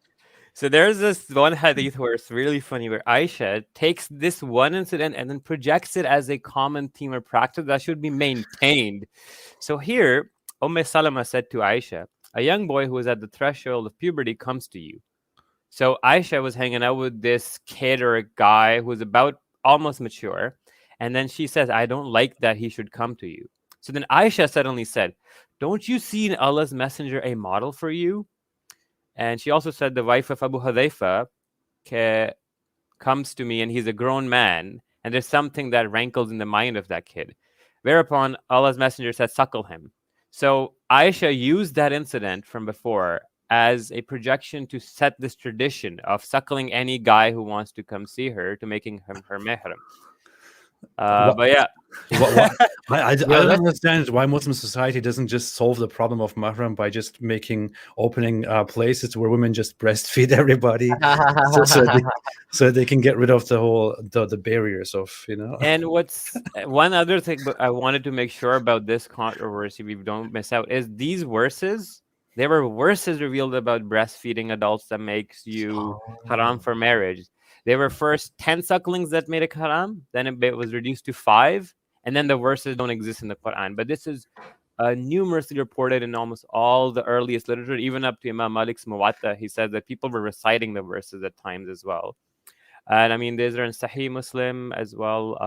So there's this one hadith where it's really funny, where Aisha takes this one incident and then projects it as a common theme or practice that should be maintained. So here, Salama said to Aisha, a young boy who is at the threshold of puberty comes to you. So Aisha was hanging out with this kid or a guy who was about almost mature. And then she says, I don't like that he should come to you. So then Aisha suddenly said, don't you see in Allah's messenger a model for you? And she also said, the wife of Abu Hudhaifa comes to me and he's a grown man. And there's something that rankles in the mind of that kid. Whereupon Allah's messenger said, suckle him. So Aisha used that incident from before as a projection to set this tradition of suckling any guy who wants to come see her, to making him her mahram. But yeah. I don't understand why Muslim society doesn't just solve the problem of mahram by just opening places where women just breastfeed everybody, so they can get rid of the whole the barriers of, you know. And what's one other thing I wanted to make sure about this controversy we don't miss out is these verses. There were verses revealed about breastfeeding adults that makes you haram for marriage. There were first 10 sucklings that made it haram, then it was reduced to 5, and then the verses don't exist in the Quran. But this is numerously reported in almost all the earliest literature, even up to Imam Malik's Muwatta. He said that people were reciting the verses at times as well. And I mean, these are in Sahih Muslim as well.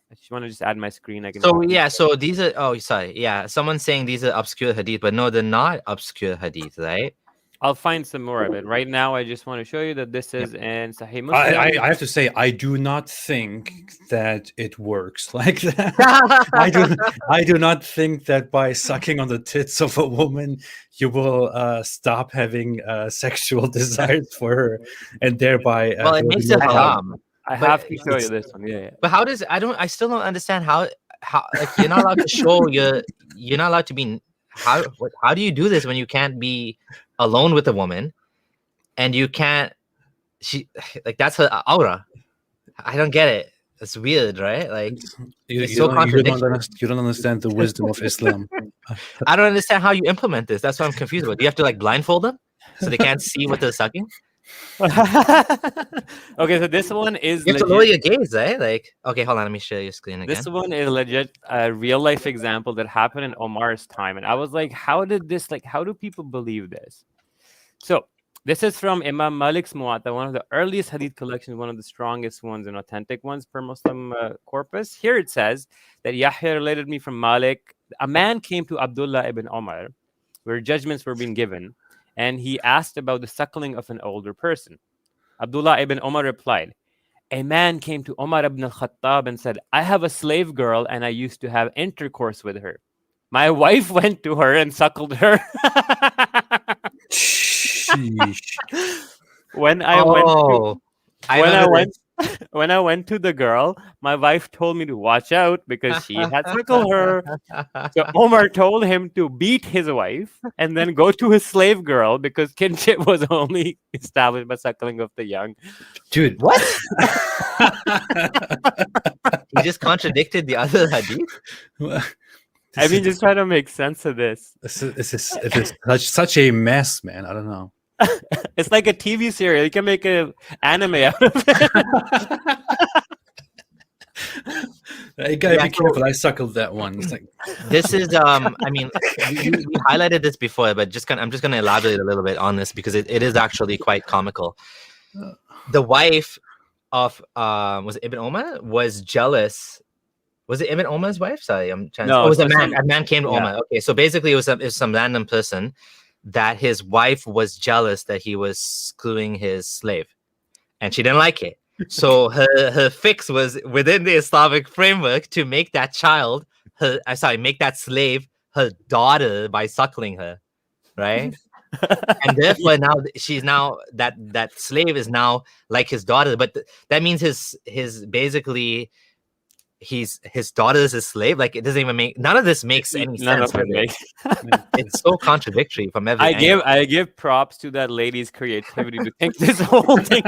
I just want to just add my screen. I can. So yeah, so these are. Oh, sorry. Yeah, someone's saying these are obscure hadith, but no, they're not obscure hadith, right? I'll find some more of it. Right now, I just want to show you that this is in Sahih Muslim. I have to say, I do not think that it works like that. I do not think that by sucking on the tits of a woman, you will stop having sexual desires for her, and thereby. Well, it makes it haram. I have to show you this one. Yeah. But how does I still don't understand how like you're not allowed to show you're not allowed to be how do you do this when you can't be alone with a woman and you can't that's her aura? I don't get it. It's weird, right? Like you don't understand the wisdom of Islam. I don't understand how you implement this. That's what I'm confused about. Do you have to like blindfold them so they can't see what they're sucking? Okay, so this one is you have to lower your gaze, right? Like, okay, hold on, let me share your screen again. This one is legit a real life example that happened in Omar's time, and I was like, how do people believe this? So this is from Imam Malik's Muwatta, one of the earliest hadith collections, one of the strongest ones and authentic ones per Muslim corpus. Here it says that Yahya related me from Malik. A man came to Abdullah ibn Omar where judgments were being given, and he asked about the suckling of an older person. Abdullah ibn Omar replied, a man came to Omar ibn al-Khattab and said, I have a slave girl and I used to have intercourse with her. My wife went to her and suckled her. When I went to the girl, my wife told me to watch out because she had suckled her. So Omar told him to beat his wife and then go to his slave girl because kinship was only established by suckling of the young. Dude, what? He just contradicted the other hadith. I mean, just trying to make sense of this. This is such a mess, man. I don't know. It's like a TV serial. You can make an anime out of it. You gotta be careful. I suckled that one. It's like this is I mean, you highlighted this before, but I'm just gonna elaborate a little bit on this because it is actually quite comical. The wife of was it Ibn Omar was jealous. Was it Ibn Omar's wife? Sorry, I'm trying. No, it was a man. A man came to Omar. Okay, so basically, it was some random person that his wife was jealous that he was screwing his slave, and she didn't like it. So her fix was within the Islamic framework to make that child make that slave her daughter by suckling her, right? And therefore now she's now that slave is now like his daughter, but that means his basically his daughter is his slave. Like, it doesn't even make, none of this makes any None sense. of it makes. It's so contradictory from every angle. I give props to that lady's creativity to think this whole thing.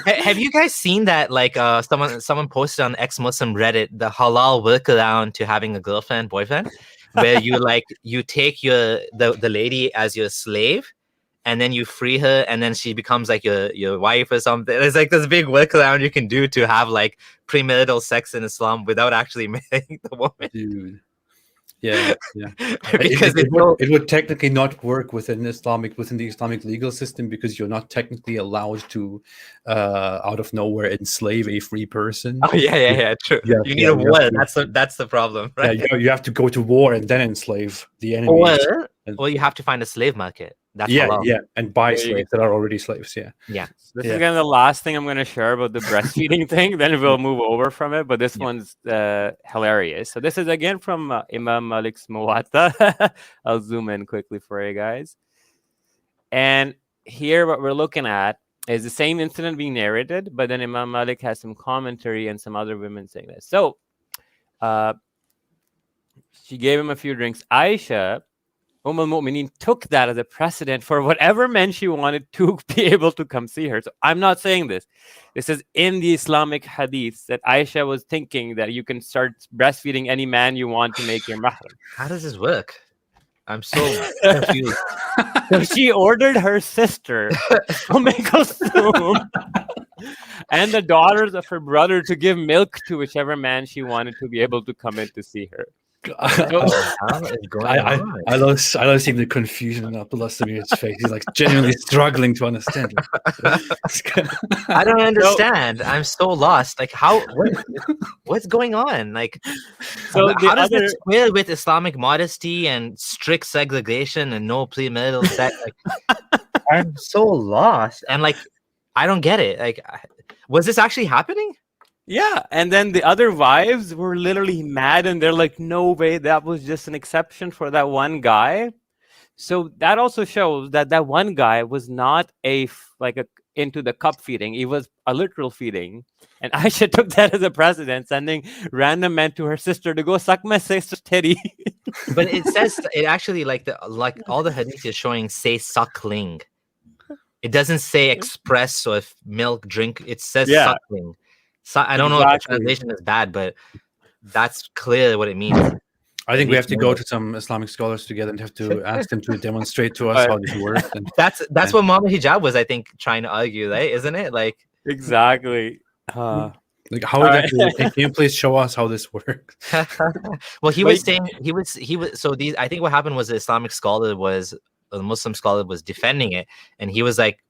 Have you guys seen that? Like, someone posted on Exmuslim Reddit the halal workaround to having a girlfriend, boyfriend, where you take the lady as your slave, and then you free her, and then she becomes like your wife or something. It's like this big workaround you can do to have like premarital sex in Islam without actually marrying the woman. Dude. Yeah. Because it would technically not work within the Islamic legal system, because you're not technically allowed to out of nowhere enslave a free person. Oh yeah, true. Yeah, you need a war. That's the problem, right? Yeah, you have to go to war and then enslave the enemy. Or you have to find a slave market. That's yeah, halal. and buy slaves that are already slaves. Yeah. This is kind of the last thing I'm going to share about the breastfeeding thing. Then we'll move over from it. But this one's hilarious. So this is again from Imam Malik's Muwatta. I'll zoom in quickly for you guys. And here, what we're looking at is the same incident being narrated, but then Imam Malik has some commentary and some other women saying this. So she gave him a few drinks. Aisha, al-Mu'mineen, took that as a precedent for whatever men she wanted to be able to come see her. So I'm not saying this. This is in the Islamic Hadith that Aisha was thinking that you can start breastfeeding any man you want to make your mahram. How does this work? I'm so confused. So she ordered her sister and the daughters of her brother to give milk to whichever man she wanted to be able to come in to see her. I love seeing the confusion in Abdullah's face. He's like genuinely struggling to understand. I don't understand. I'm so lost. Like, what's going on? Like, so how does this square with Islamic modesty and strict segregation and no premarital sex? Like, I'm so lost, and like, I don't get it. Like, was this actually happening? Yeah, and then the other wives were literally mad, and they're like, no way, that was just an exception for that one guy. So that also shows that that one guy was not into the cup feeding. It was a literal feeding. And Aisha took that as a precedent, sending random men to her sister to go suck my sister's titty. But it says, it actually, like all the hadith is showing, say suckling. It doesn't say express or milk drink. It says suckling. So I don't know if the translation is bad, but that's clear what it means. I think we have to go to some Islamic scholars together and have to ask them to demonstrate to us how this works. And that's what Mama Hijab was, I think, trying to argue, right? Isn't it? Like, exactly. Like, how exactly? Can you please show us how this works? Well, he was saying he was. So these, I think what happened was the Islamic scholar the Muslim scholar was defending it, and he was like,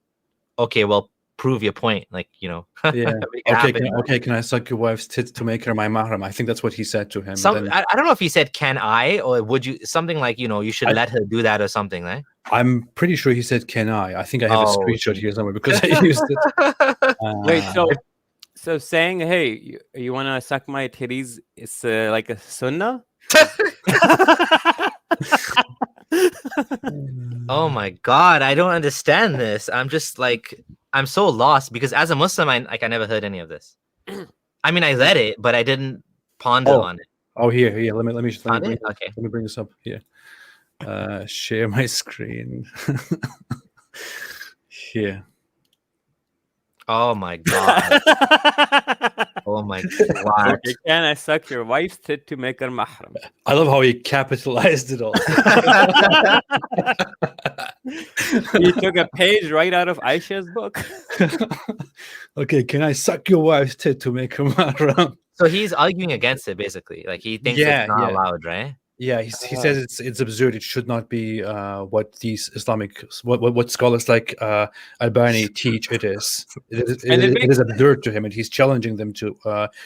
okay, well, prove your point, like, you know. Yeah. Can I suck your wife's tits to make her my mahram? I think that's what he said to him. I don't know if he said can I, or would you, something like, you know, you should let her do that or something, right? I'm pretty sure he said can I think I have a screenshot here somewhere because I used it. Wait, so saying, hey, you want to suck my titties, it's like a sunnah? Oh my god, I don't understand this. I'm just like, I'm so lost, because as a Muslim, I never heard any of this. I mean, I read it, but I didn't ponder on it. Oh, here. Let me bring this up here. Share my screen. Here. Oh my god. Oh my god. Okay, can I suck your wife's tit to make her mahram? I love how he capitalized it all. He took a page right out of Aisha's book. Okay, can I suck your wife's tit to make her mahram? So he's arguing against it, basically. Like, he thinks it's not allowed, right? Yeah, he says it's absurd. It should not be what these Islamic what scholars like Albani teach. It is absurd to him, and he's challenging them to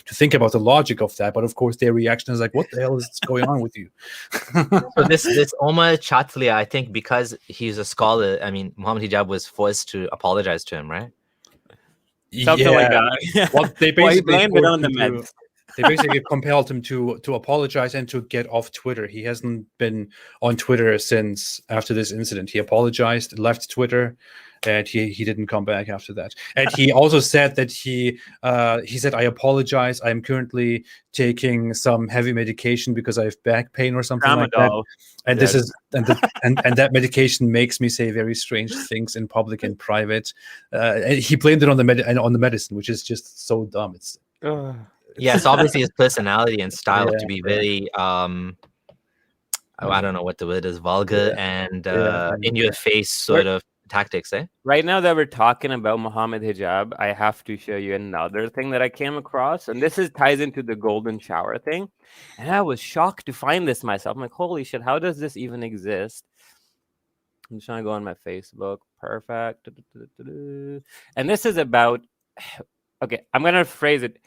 think about the logic of that. But of course, their reaction is like, "What the hell is going on with you?" So this Omar Chatlia, I think, because he's a scholar. I mean, Muhammad Hijab was forced to apologize to him, right? Something like that. Well, they Well, he basically blamed it forced on the him to- meds. They basically compelled him to apologize and to get off Twitter. He hasn't been on Twitter since after this incident. He apologized, left Twitter, and he didn't come back after that. And he also said that he said, "I apologize. I'm currently taking some heavy medication because I have back pain or something like that. Tramadol. And this is and that medication makes me say very strange things in public and private." And he blamed it on the medicine, which is just so dumb. It's Yes, obviously his personality and style Yeah, to be very I don't know what the word is, vulgar and in your face sort of tactics, eh? Right now that we're talking about Muhammad hijab, I have to show you another thing that I came across, and this ties into the golden shower thing. And I was shocked to find this myself. I'm like, holy shit, how does this even exist? I'm just trying to go on my Facebook. Perfect. And this is about, okay, I'm gonna phrase it.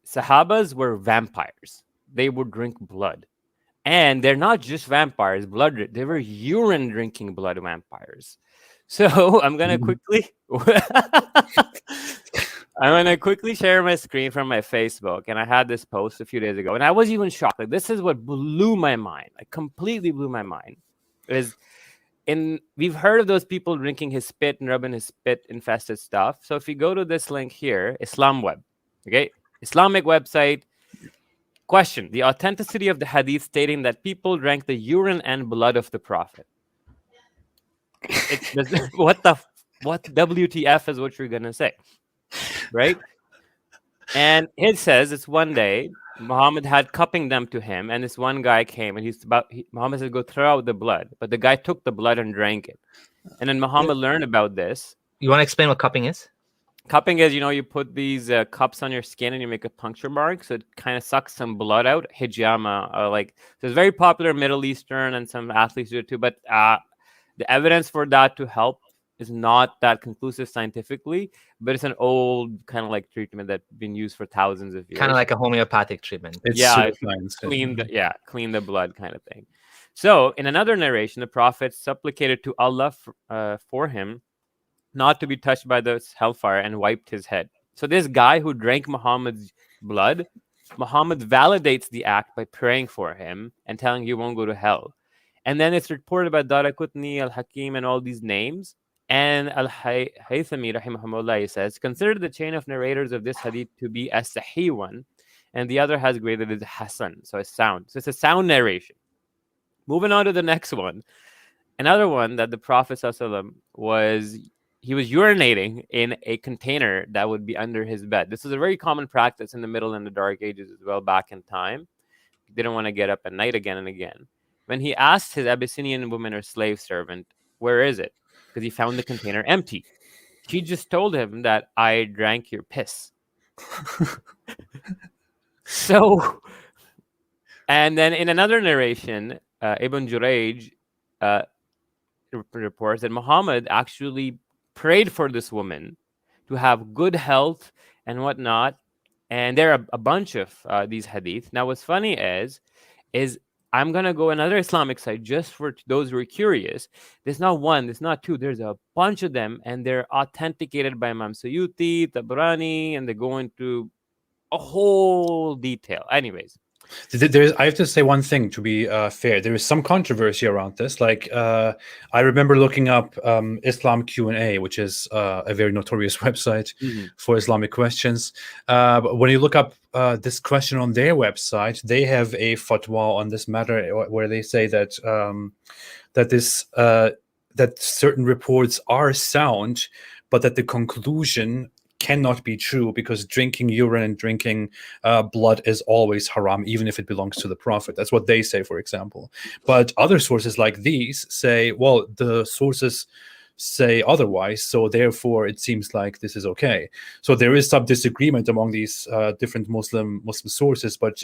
Sahabas were vampires. They would drink blood. And they're not just vampires, they were urine drinking blood vampires. So I'm gonna quickly share my screen from my Facebook. And I had this post a few days ago, and I was even shocked. Like, this is what blew my mind, like completely blew my mind. We've heard of those people drinking his spit and rubbing his spit infested stuff. So if you go to this link here, Islam Web, okay, Islamic website. Question: the authenticity of the hadith stating that people drank the urine and blood of the Prophet. What WTF is what you're gonna say, right? And it says it's one day Muhammad had cupping them to him, and this one guy came, and Muhammad said, "Go throw out the blood," but the guy took the blood and drank it. And then Muhammad learned about this. You want to explain what cupping is? Cupping is, you put these cups on your skin and you make a puncture mark, so it kind of sucks some blood out. Hijama, so it's very popular Middle Eastern, and some athletes do it too. But the evidence for that to help is not that conclusive scientifically, but it's an old kind of like treatment that's been used for thousands of years. Kind of like a homeopathic treatment. Clean the blood kind of thing. So in another narration, the Prophet supplicated to Allah for him not to be touched by the hellfire, and wiped his head. So this guy who drank Muhammad's blood, Muhammad validates the act by praying for him and telling you won't go to hell. And then it's reported by Daraqutni, Al-Hakim, and all these names. And Al-Haythami, rahimahumullah, he says, consider the chain of narrators of this hadith to be a sahih one, and the other has graded as Hasan, so it's sound. So it's a sound narration. Moving on to the next one. Another one that the Prophet ﷺ he was urinating in a container that would be under his bed. This is a very common practice in the Middle and the Dark Ages as well, back in time. He didn't want to get up at night again and again. When he asked his Abyssinian woman or slave servant, where is it? Because he found the container empty. She just told him that I drank your piss. So, and then in another narration, Ibn Jurayj reports that Muhammad actually prayed for this woman to have good health and whatnot. And there are a bunch of these hadith. Now, what's funny is I'm going to go another Islamic site just for those who are curious. There's not one, there's not two, there's a bunch of them, and they're authenticated by Imam Suyuti, Tabrani, and they go into a whole detail. Anyways. I have to say one thing to be fair. There is some controversy around this. Like, I remember looking up Islam Q&A, which is a very notorious website for Islamic questions. But when you look up this question on their website, they have a fatwa on this matter where they say that that certain reports are sound, but that the conclusion cannot be true because drinking urine and drinking blood is always haram, even if it belongs to the Prophet. That's what they say, for example. But other sources like these say, well, the sources say otherwise, so therefore it seems like this is okay. So there is some disagreement among these different Muslim sources, but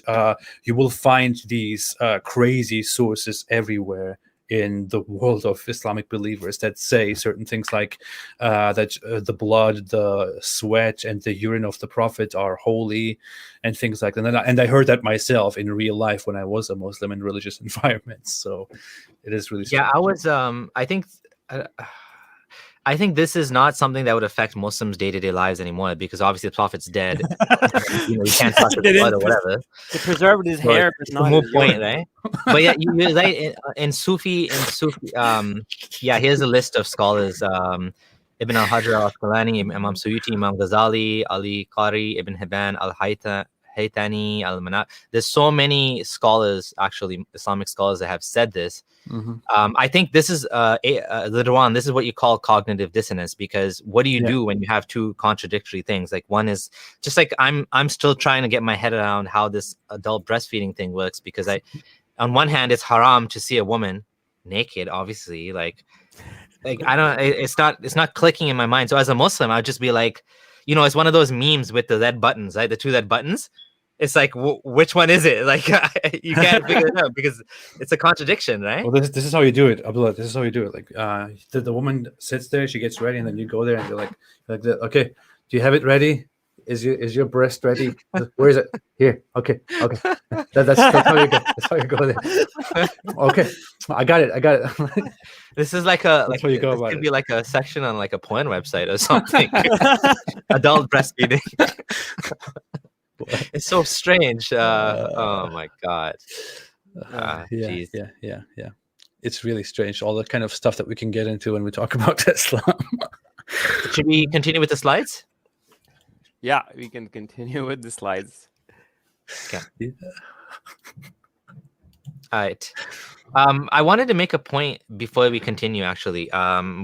you will find these crazy sources everywhere in the world of Islamic believers that say certain things like that the blood, the sweat, and the urine of the Prophet are holy, and things like that. And I heard that myself in real life when I was a Muslim in religious environments. So it is really strange. Yeah, I was. I think. I think this is not something that would affect Muslims' day-to-day lives anymore, because obviously the Prophet's dead. You can't touch his blood or whatever. They preserved his So hair, but it's a not moot his point, urine. right? But yeah, you're right. In Sufi, yeah, here's a list of scholars. Ibn al-Hajar al-Asqalani, Imam Suyuti, Imam Ghazali, Ali Qari, Ibn Hibban, Haytani, al-Manat. There's so many scholars, actually, Islamic scholars, that have said this. I think this is Lidwan, this is what you call cognitive dissonance, because what do you do when you have two contradictory things? Like, one is just like I'm still trying to get my head around how this adult breastfeeding thing works, because on one hand, it's haram to see a woman naked, obviously, like I don't, it's not clicking in my mind. So as a Muslim, I'd just be like, it's one of those memes with the red buttons, right? The two red buttons. It's like, which one is it? Like, you can't figure it out because it's a contradiction, right? Well, this is how you do it, Abdullah. This is how you do it. Like, the woman sits there, she gets ready, and then you go there and you're like okay, do you have it ready? Is your breast ready? Where is it? Here. Okay. That's how you go. That's how you go there. Okay, I got it. This is like a That's how you go this about could it. be like a section on like a porn website or something. Adult breastfeeding. It's so strange. Oh my god. Geez. Yeah. It's really strange. All the kind of stuff that we can get into when we talk about Islam. Should we continue with the slides? Yeah, we can continue with the slides. Okay. Yeah. All right. I wanted to make a point before we continue, actually,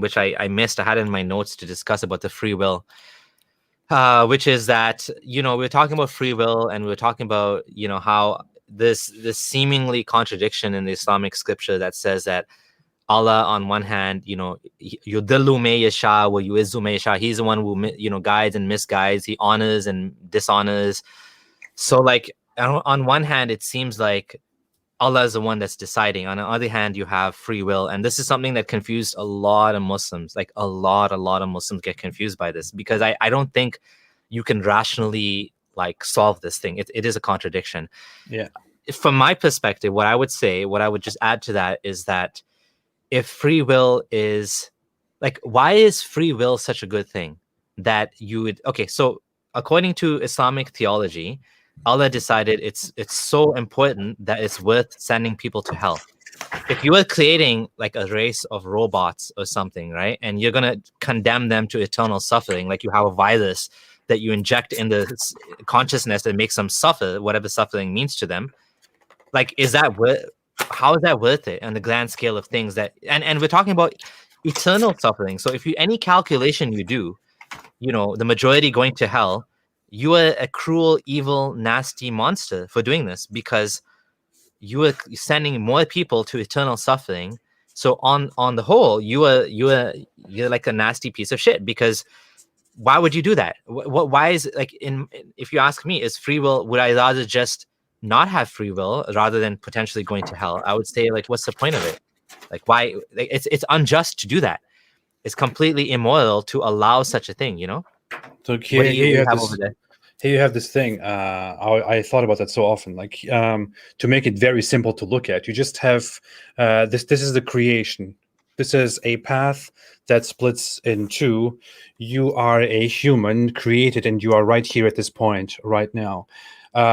which I missed. I had in my notes to discuss about the free will, which is that, we're talking about free will, and we're talking about, how this seemingly contradiction in the Islamic scripture that says that Allah, on one hand, yudillu may yasha wa yu'izzu may yasha. He's the one who, guides and misguides. He honors and dishonors. So, like, on one hand, it seems like Allah is the one that's deciding. On the other hand, you have free will. And this is something that confused a lot of Muslims. Like, a lot of Muslims get confused by this, because I don't think you can rationally, like, solve this thing. It is a contradiction. Yeah. From my perspective, what I would just add to that is that if free will is, like, why is free will such a good thing that you would, okay, so according to Islamic theology, Allah decided it's so important that it's worth sending people to hell. If you were creating like a race of robots or something, right, and you're going to condemn them to eternal suffering, like you have a virus that you inject in the consciousness that makes them suffer, whatever suffering means to them, like, how is that worth it on the grand scale of things? That and we're talking about eternal suffering. So if any calculation you do, the majority going to hell, you are a cruel, evil, nasty monster for doing this, because you are sending more people to eternal suffering. So on the whole, you're like a nasty piece of shit, because why would you do that? Why is it, like, if you ask me, is free will, would I rather just not have free will rather than potentially going to hell? I would say, like, what's the point of it? Like, why? Like, it's unjust to do that. It's completely immoral to allow such a thing, So What do you have over there? Here you have this thing. I thought about that so often. Like, to make it very simple to look at, you just have this. This is the creation. This is a path that splits in two. You are a human created, and you are right here at this point right now.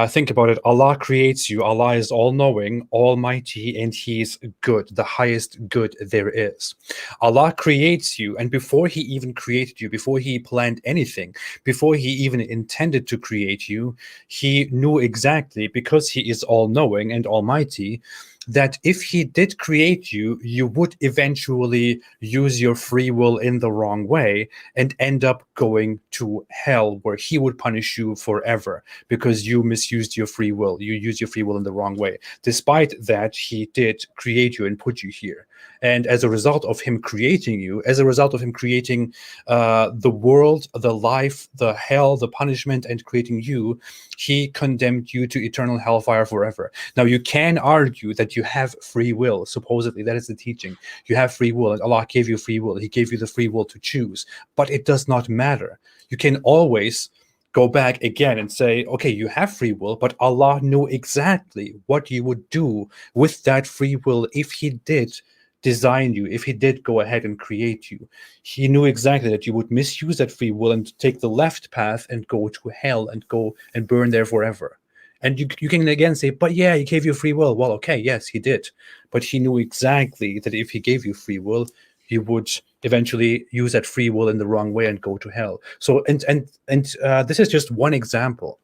Think about it. Allah creates you. Allah is all-knowing, almighty, and He's good, the highest good there is. Allah creates you, and before He even created you, before He planned anything, before He even intended to create you, He knew exactly, because He is all-knowing and almighty, that if He did create you, you would eventually use your free will in the wrong way and end up going to hell, where He would punish you forever because you misused your free will. You used your free will in the wrong way. Despite that, He did create you and put you here. And as a result of Him creating you, as a result of Him creating the world, the life, the hell, the punishment, and creating you, He condemned you to eternal hellfire forever. Now, you can argue that you have free will. Supposedly, that is the teaching. You have free will, and Allah gave you free will. He gave you the free will to choose. But it does not matter. You can always go back again and say, okay, you have free will, but Allah knew exactly what you would do with that free will if He did design you, if he did go ahead and create you, he knew exactly that you would misuse that free will and take the left path and go to hell and go and burn there forever. And you can again say, but yeah, he gave you free will. Well, okay, yes, he did. But he knew exactly that if he gave you free will, you would eventually use that free will in the wrong way and go to hell. So, and this is just one example.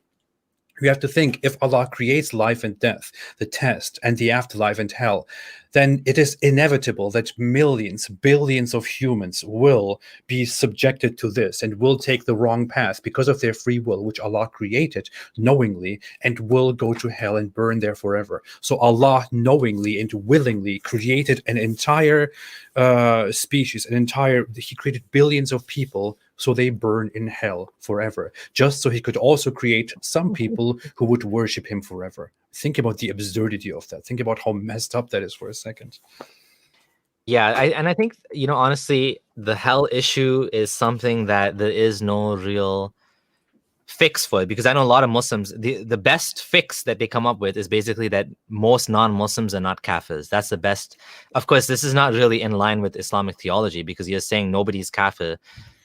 You have to think, if Allah creates life and death, the test, and the afterlife and hell, then it is inevitable that millions, billions of humans will be subjected to this and will take the wrong path because of their free will, which Allah created knowingly, and will go to hell and burn there forever. So Allah knowingly and willingly created an entire species, He created billions of people so they burn in hell forever, just so he could also create some people who would worship him forever. Think about the absurdity of that. Think about how messed up that is for a second. Yeah, I think, honestly, the hell issue is something that there is no real fix for it, because I know a lot of Muslims, the best fix that they come up with is basically that most non-Muslims are not kafirs. That's the best. Of course, this is not really in line with Islamic theology, because you're saying nobody's kafir.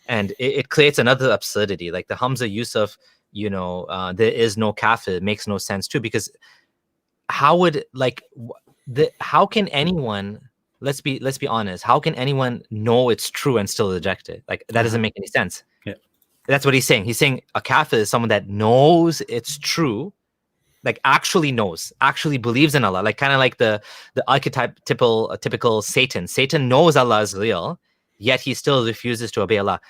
And it creates another absurdity. Like the Hamza use of, there is no kafir makes no sense too, because how can anyone, let's be honest, how can anyone know it's true and still reject it? Like that doesn't make any sense. Yeah. That's what he's saying. He's saying a kafir is someone that knows it's true, like actually knows, actually believes in Allah, like kind of like the typical Satan. Satan knows Allah is real, yet he still refuses to obey Allah.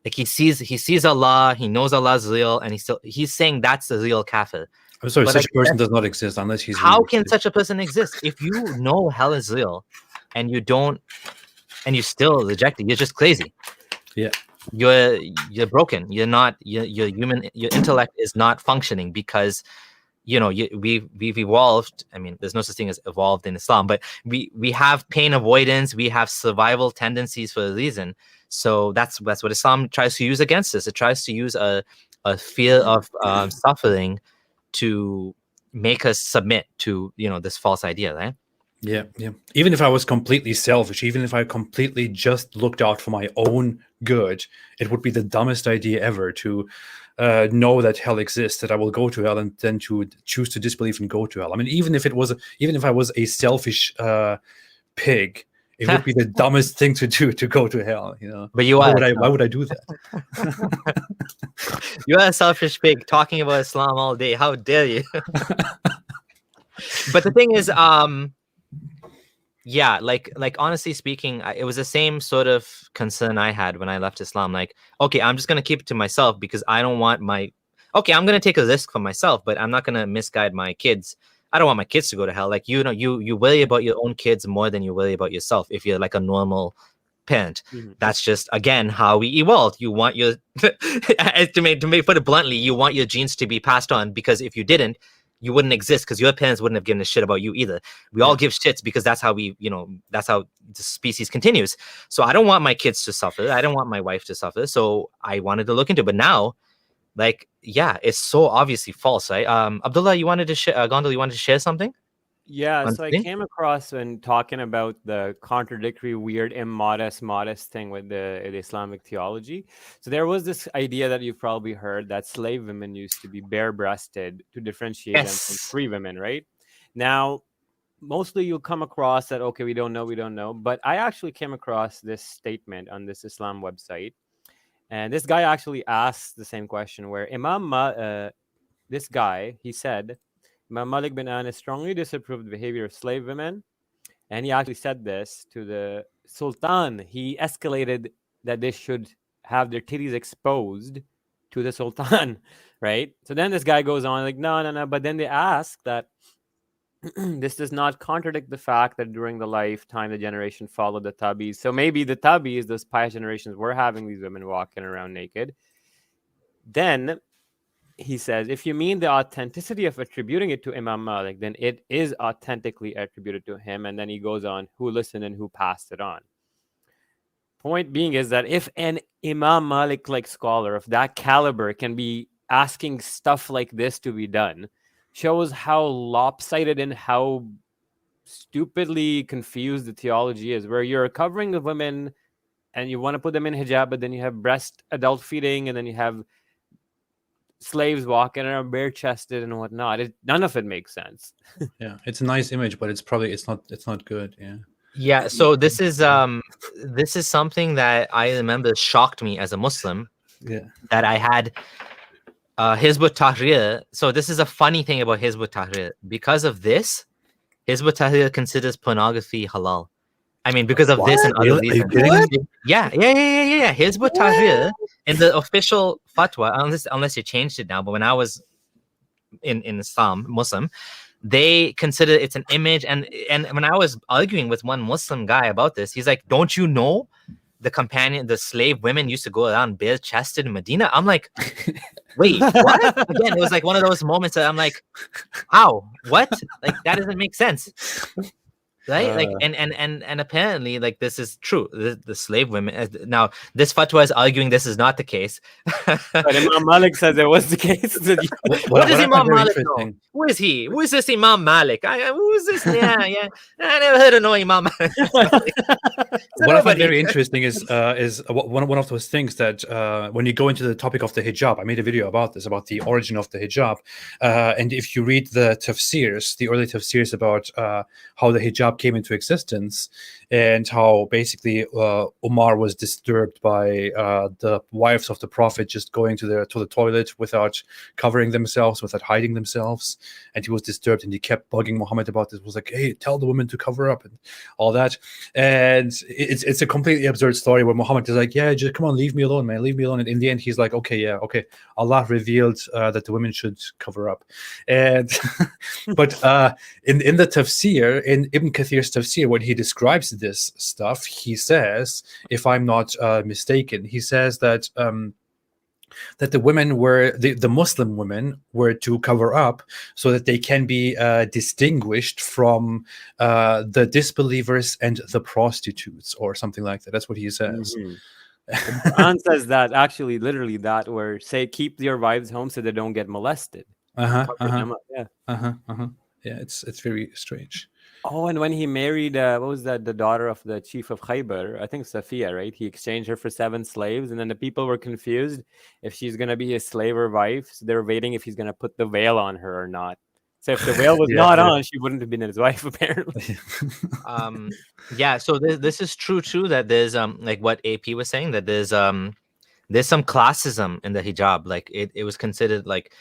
Like he sees Allah, he knows Allah is real, and he's saying that's the real kafir. I'm sorry, such a person does not exist unless he's. How can such a person exist? If you know hell is real, and you don't, and you still reject it, you're just crazy. Yeah, you're broken. You're not. Your intellect is not functioning, because we've evolved. I mean, there's no such thing as evolved in Islam, but we have pain avoidance, we have survival tendencies for a reason. So that's what Islam tries to use against us. It tries to use a fear of suffering to make us submit to this false idea, right? Yeah. Even if I was completely selfish, even if I completely just looked out for my own good, it would be the dumbest idea ever to know that hell exists, that I will go to hell, and then to choose to disbelieve and go to hell. I mean, even if I was a selfish pig, it would be the dumbest thing to do, to go to hell. But why would I do that? You are a selfish pig talking about Islam all day. How dare you? But the thing is, yeah, like honestly speaking, it was the same sort of concern I had when I left Islam. Like, okay, I'm just gonna keep it to myself because I don't want I'm gonna take a risk for myself, but I'm not gonna misguide my kids. I don't want my kids to go to hell. Like, you worry about your own kids more than you worry about yourself if you're like a normal parent. Mm-hmm. That's just, again, how we evolved. You want your put it bluntly, you want your genes to be passed on, because if you didn't, you wouldn't exist, because your parents wouldn't have given a shit about you either. We all give shits because that's how that's how the species continues. So I don't want my kids to suffer. I don't want my wife to suffer. So I wanted to look into it. But now, like, yeah, it's so obviously false, right? Abdullah, you wanted to Gondal, you wanted to share something? Yeah, so I came across when talking about the contradictory, weird, immodest, modest thing with the Islamic theology. So there was this idea that you've probably heard that slave women used to be bare-breasted to differentiate them from free women, right? Now, mostly you'll come across that, okay, we don't know. But I actually came across this statement on this Islam website. And this guy actually asked the same question, where this guy, he said, Imam Malik bin Anas strongly disapproved the behavior of slave women. And he actually said this to the Sultan. He escalated that they should have their titties exposed to the Sultan, right? So then this guy goes on like, no. But then they ask that this does not contradict the fact that during the lifetime, the generation followed the Tabis. So maybe the Tabis, those pious generations, were having these women walking around naked. Then he says, if you mean the authenticity of attributing it to Imam Malik, then it is authentically attributed to him. And then he goes on, who listened and who passed it on. Point being is that if an Imam Malik-like scholar of that caliber can be asking stuff like this to be done, shows how lopsided and how stupidly confused the theology is, where you're covering the women and you want to put them in hijab, but then you have breast adult feeding, and then you have slaves walking around bare-chested and whatnot. None of it makes sense. Yeah, it's a nice image, but it's not good. Yeah. Yeah, so this is something that I remember shocked me as a Muslim. Yeah. That I had Hizb ut-Tahrir. So this is a funny thing about Hizb ut-Tahrir. Because of this, Hizb ut-Tahrir considers pornography halal. I mean, because of this and other reasons. Yeah. Hizb ut-Tahrir in the official fatwa, unless you changed it now, but when I was in Islam, Muslim, they consider it's an image. And when I was arguing with one Muslim guy about this, he's like, don't you know the slave women used to go around bare-chested in Medina? I'm like, wait, what? Again, it was like one of those moments that I'm like, how? What? Like, that doesn't make sense. Right? Like, and apparently, like, this is true. The slave women. Now, this fatwa is arguing this is not the case. But Imam Malik says it was the case. What does Imam Malik know? Who is he? Who is this Imam Malik? Who is this? Yeah. I never heard of no Imam Malik. What I find very interesting is one of those things that when you go into the topic of the hijab, I made a video about this, about the origin of the hijab, and if you read the tafsirs, the early tafsirs about how the hijab came into existence, and how basically Umar was disturbed by the wives of the Prophet just going to the toilet without covering themselves, without hiding themselves, and he was disturbed, and he kept bugging Muhammad about this. Was like, hey, tell the women to cover up and all that. And it's a completely absurd story where Muhammad is like, yeah, just come on, leave me alone, man, leave me alone. And in the end, he's like, okay, Allah revealed that the women should cover up. And but in the tafsir, in Ibn Kathir's tafsir, when he describes this stuff, he says, if I'm not mistaken, he says that that the women were the Muslim women were to cover up so that they can be distinguished from the disbelievers and the prostitutes, or something like that. That's what he says. Mm-hmm. The Quran says that, actually, literally that, where say keep your wives home so they don't get molested. Yeah, it's very strange. Oh, and when he married, what was that? The daughter of the chief of Khaybar, I think Safiya, right? He exchanged her for 7 slaves, and then the people were confused if she's gonna be his slave or wife. So they're waiting if he's gonna put the veil on her or not. So if the veil was on, she wouldn't have been his wife, apparently. Yeah. So this is true too. That there's like what AP was saying, that there's some classism in the hijab. Like it was considered like,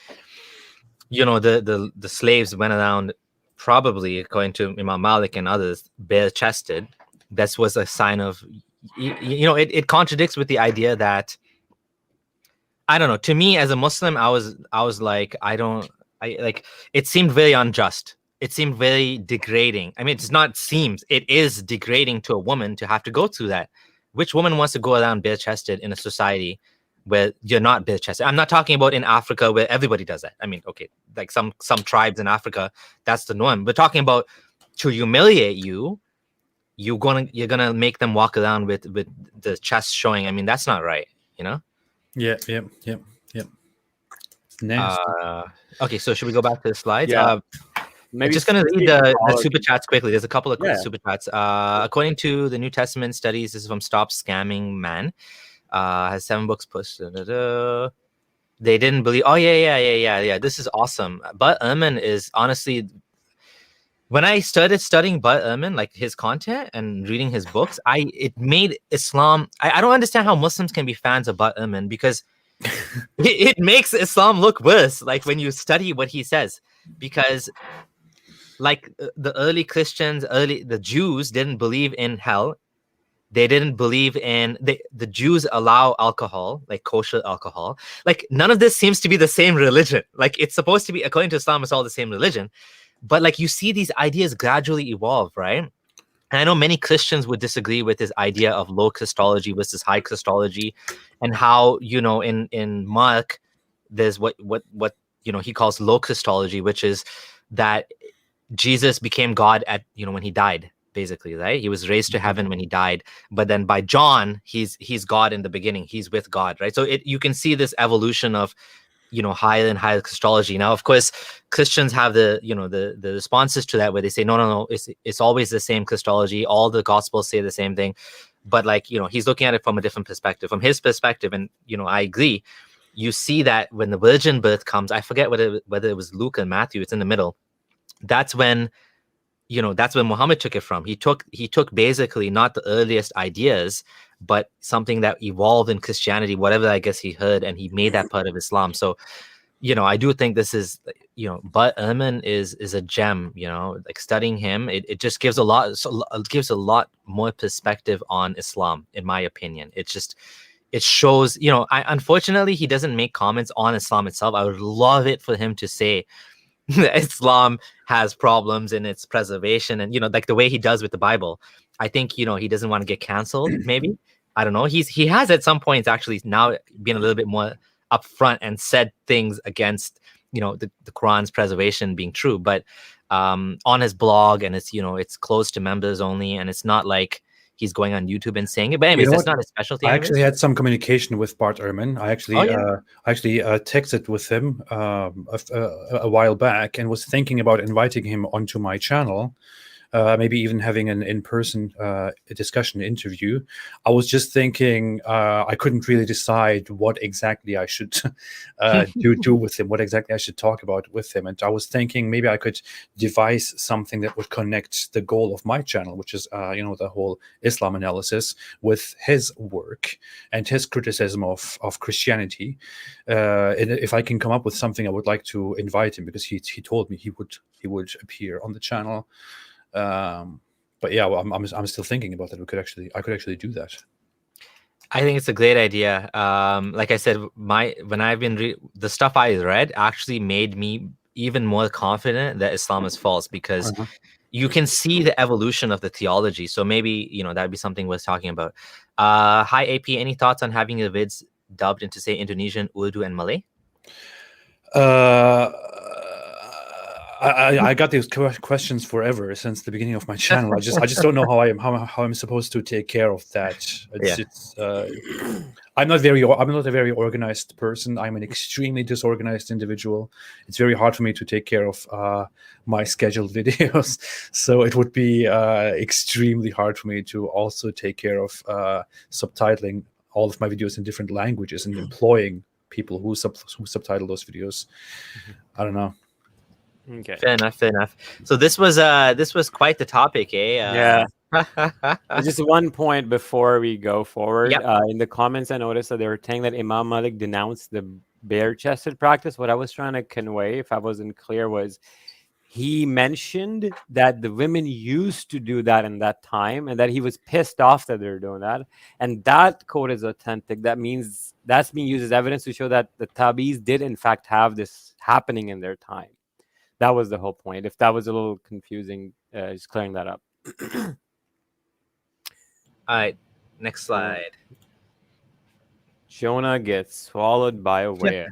the slaves went around, probably according to Imam Malik and others, bare-chested. This was a sign of, it contradicts with the idea that, I don't know, to me as a Muslim, I was like, it seemed very unjust. It seemed very degrading. I mean, it is degrading to a woman to have to go through that. Which woman wants to go around bare-chested in a society where you're not bare-chested? I'm not talking about in Africa where everybody does that. I mean, okay, like some tribes in Africa, that's the norm. We're talking about to humiliate you, you're gonna make them walk around with the chest showing. I mean, that's not right, Yeah. Nasty. Okay, so should we go back to the slides? Yeah. I'm just gonna read the super chats quickly. There's a couple of quick super chats. According to the New Testament studies, this is from Stop Scamming Man. Has 7 books pushed. They didn't believe. Oh yeah. This is awesome. Bart Ehrman is honestly, when I started studying Bart Ehrman, like his content and reading his books, it made Islam. I don't understand how Muslims can be fans of Bart Ehrman, because it makes Islam look worse. Like when you study what he says, because like the early Christians, the Jews didn't believe in hell. They didn't believe in the Jews allow alcohol, like kosher alcohol. Like none of this seems to be the same religion. Like it's supposed to be, according to Islam, it's all the same religion. But like you see these ideas gradually evolve, right? And I know many Christians would disagree with this idea of low Christology versus high Christology, and how, in Mark, there's what he calls low Christology, which is that Jesus became God at, when he died. Basically, right? He was raised to heaven when he died, but then by John, he's God in the beginning. He's with God, right? So you can see this evolution of, higher and higher Christology. Now, of course, Christians have the responses to that where they say, no, it's always the same Christology. All the Gospels say the same thing. But he's looking at it from a different perspective, from his perspective. And, I agree. You see that when the virgin birth comes, I forget whether it was Luke or Matthew, it's in the middle. That's when Muhammad took it from. He took basically not the earliest ideas, but something that evolved in Christianity, whatever I guess he heard, and he made that part of Islam. So, I do think this is, Bart Ehrman is a gem. Studying him, it just gives a lot more perspective on Islam, in my opinion. It shows, unfortunately, he doesn't make comments on Islam itself. I would love it for him to say that Islam has problems in its preservation, and like the way he does with the Bible. I think he doesn't want to get canceled. Maybe, I don't know. He has at some points actually now been a little bit more upfront and said things against the Quran's preservation being true, but on his blog, and it's closed to members only, and it's not like he's going on YouTube and saying it. But anyways, that's not a specialty. I actually had some communication with Bart Ehrman. I actually texted with him a while back and was thinking about inviting him onto my channel. Maybe even having an in-person discussion interview. I was just thinking I couldn't really decide what exactly I should do with him, what exactly I should talk about with him. And I was thinking maybe I could devise something that would connect the goal of my channel, which is the whole Islam analysis, with his work and his criticism of Christianity. And if I can come up with something, I would like to invite him, because he told me he would appear on the channel. But yeah, well, I'm still thinking about that. I could actually do that. I think it's a great idea. Like I said, when I've been the stuff I read actually made me even more confident that Islam is false, because you can see the evolution of the theology. So maybe that'd be something worth talking about. Hi AP, any thoughts on having your vids dubbed into, say, Indonesian, Urdu, and Malay? I got these questions forever since the beginning of my channel. I just don't know how I'm supposed to take care of that. I'm not a very organized person. I'm an extremely disorganized individual. It's very hard for me to take care of my scheduled videos. So it would be extremely hard for me to also take care of subtitling all of my videos in different languages and employing people who subtitle those videos. I don't know. Okay. Fair enough. So this was quite the topic, eh? Yeah. Just one point before we go forward. Yep. In the comments, I noticed that they were saying that Imam Malik denounced the bare-chested practice. What I was trying to convey, if I wasn't clear, was he mentioned that the women used to do that in that time, and that he was pissed off that they were doing that. And that quote is authentic. That means that's being used as evidence to show that the Tabi'is did in fact have this happening in their time. That was the whole point. If that was a little confusing, just clearing that up. All right, next slide. Jonah gets swallowed by a whale.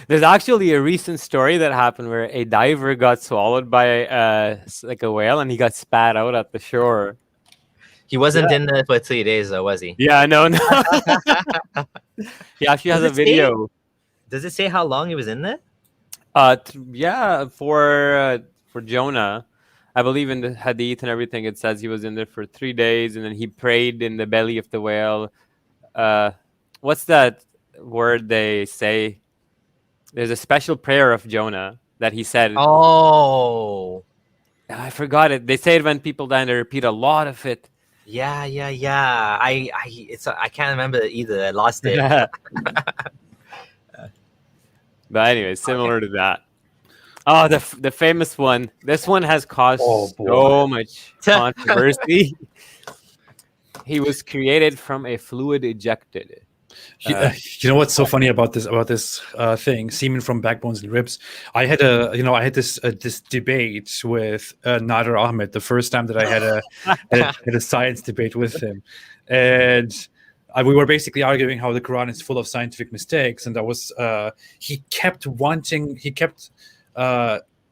There's actually a recent story that happened where a diver got swallowed by a whale, and he got spat out at the shore. He wasn't in there for 3 days, though, was he? Yeah, no. He actually has a video. Does it say how long he was in there? For Jonah, I believe in the Hadith and everything, it says he was in there for 3 days, and then he prayed in the belly of the whale. What's that word they say? There's a special prayer of Jonah that he said. Oh, I forgot it. They say it when people die, and they repeat a lot of it. Yeah. I can't remember either. I lost it. But anyway, similar to that. Oh, the famous one. This one has caused so much controversy. He was created from a fluid ejected. You know what's so funny about this thing? Semen from backbones and ribs. I had this debate with Nader Ahmed the first time that I had a science debate with him, and we were basically arguing how the Quran is full of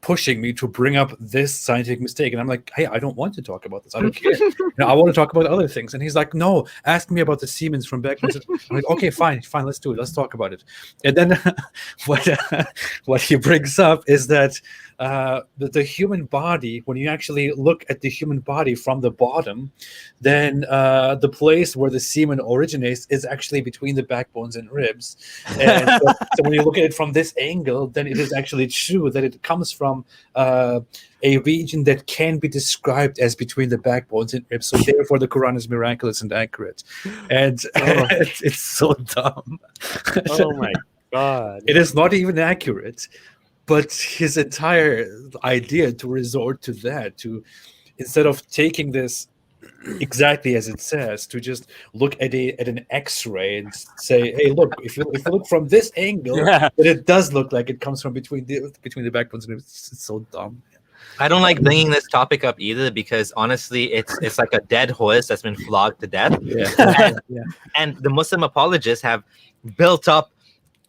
pushing me to bring up this scientific mistake. And I'm like, hey, I don't want to talk about this. I don't care. I want to talk about other things. And he's like, no, ask me about the Semens from back. I'm like, okay, fine, let's do it. Let's talk about it. And then what he brings up is that the human body, when you actually look at the human body from the bottom, then the place where the semen originates is actually between the backbones and ribs. And so when you look at it from this angle, then it is actually true that it comes from a region that can be described as between the backbones and ribs. So therefore, the Quran is miraculous and accurate. And it's so dumb. Oh my God! It is not even accurate. But his entire idea to resort to that, to instead of taking this exactly as it says, to just look at an X-ray and say, "Hey, look! If you look from this angle, then it does look like it comes from between the backbones." And it's so dumb. I don't like bringing this topic up either because honestly, it's like a dead horse that's been flogged to death. And the Muslim apologists have built up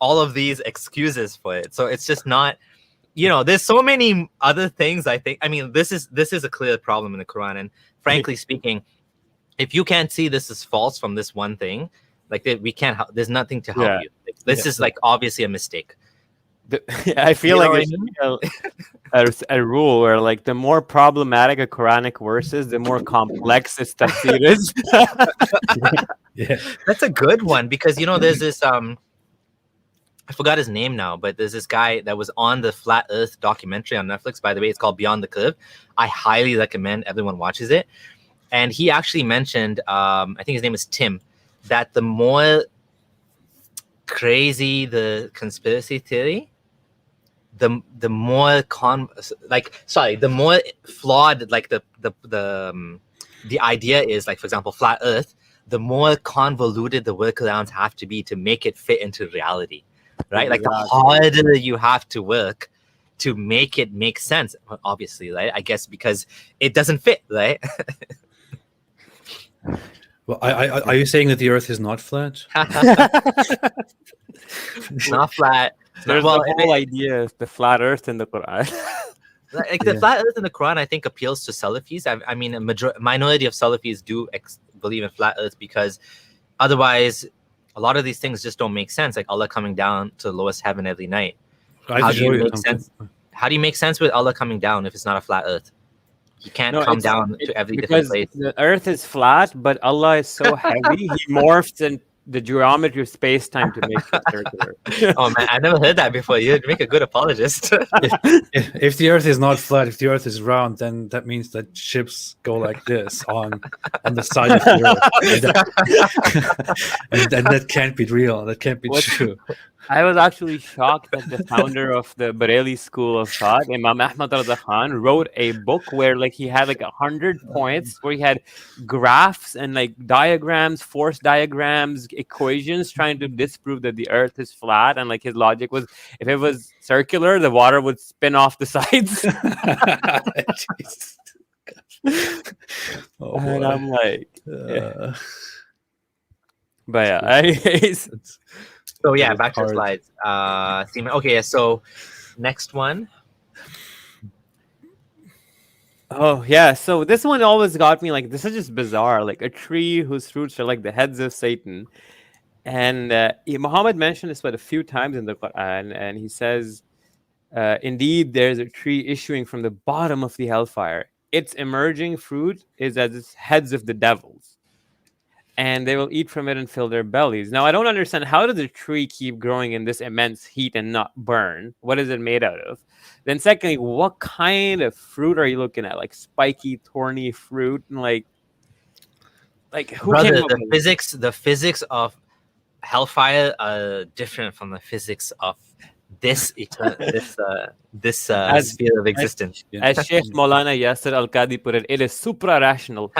all of these excuses for it. So it's just not, there's so many other things. I mean, this is a clear problem in the Quran. And frankly speaking, if you can't see this is false from this one thing, like we can't help, there's nothing to help you. This is like obviously a mistake. I feel like it's a rule where like the more problematic a Quranic verse is, the more complex its tafsir is. That's a good one because there's this I forgot his name now, but there's this guy that was on the Flat Earth documentary on Netflix. By the way, it's called Beyond the Curve. I highly recommend everyone watches it. And he actually mentioned, I think his name is Tim, that the more crazy the conspiracy theory, the more the more flawed like the idea is. Like, for example, Flat Earth, the more convoluted the workarounds have to be to make it fit into reality. Right, like the harder you have to work to make it make sense. Obviously, right? I guess because it doesn't fit, right? Well, are you saying that the Earth is not flat? Not flat. There's the whole idea of the flat Earth in the Quran. Like the flat Earth in the Quran, I think appeals to Salafis. I mean, a minority of Salafis do believe in flat Earth because otherwise, a lot of these things just don't make sense. Like Allah coming down to the lowest heaven every night. How do you make sense with Allah coming down if it's not a flat Earth? He can't come down to every different place. The Earth is flat, but Allah is so heavy, He morphs in the geometry of space-time to make it circular. Oh man, I never heard that before. You'd make a good apologist. if the Earth is not flat, if the Earth is round, then that means that ships go like this on the side of the Earth, and that can't be real. That can't be true. I was actually shocked that the founder of the Bareli school of thought, Imam Ahmad Reza Khan, wrote a book where like he had like 100 points where he had graphs and like diagrams, force diagrams, equations trying to disprove that the Earth is flat. And like his logic was, if it was circular, the water would spin off the sides. And I'm like, but yeah, anyways. So yeah, back to the slides. Semen. Okay, yeah, so next one. Oh yeah, so this one always got me like, this is just bizarre. Like a tree whose fruits are like the heads of Satan. And Muhammad mentioned this but a few times in the Quran, and he says, indeed, there's a tree issuing from the bottom of the hellfire. Its emerging fruit is as its heads of the devils. And they will eat from it and fill their bellies. Now, I don't understand, how does a tree keep growing in this immense heat and not burn? What is it made out of? Then secondly, what kind of fruit are you looking at? Like spiky, thorny fruit? And like who Brother, came up with the physics of hellfire are different from the physics of this sphere of existence. As Sheikh Maulana Yasser Al-Qadi put it, it is supra-rational.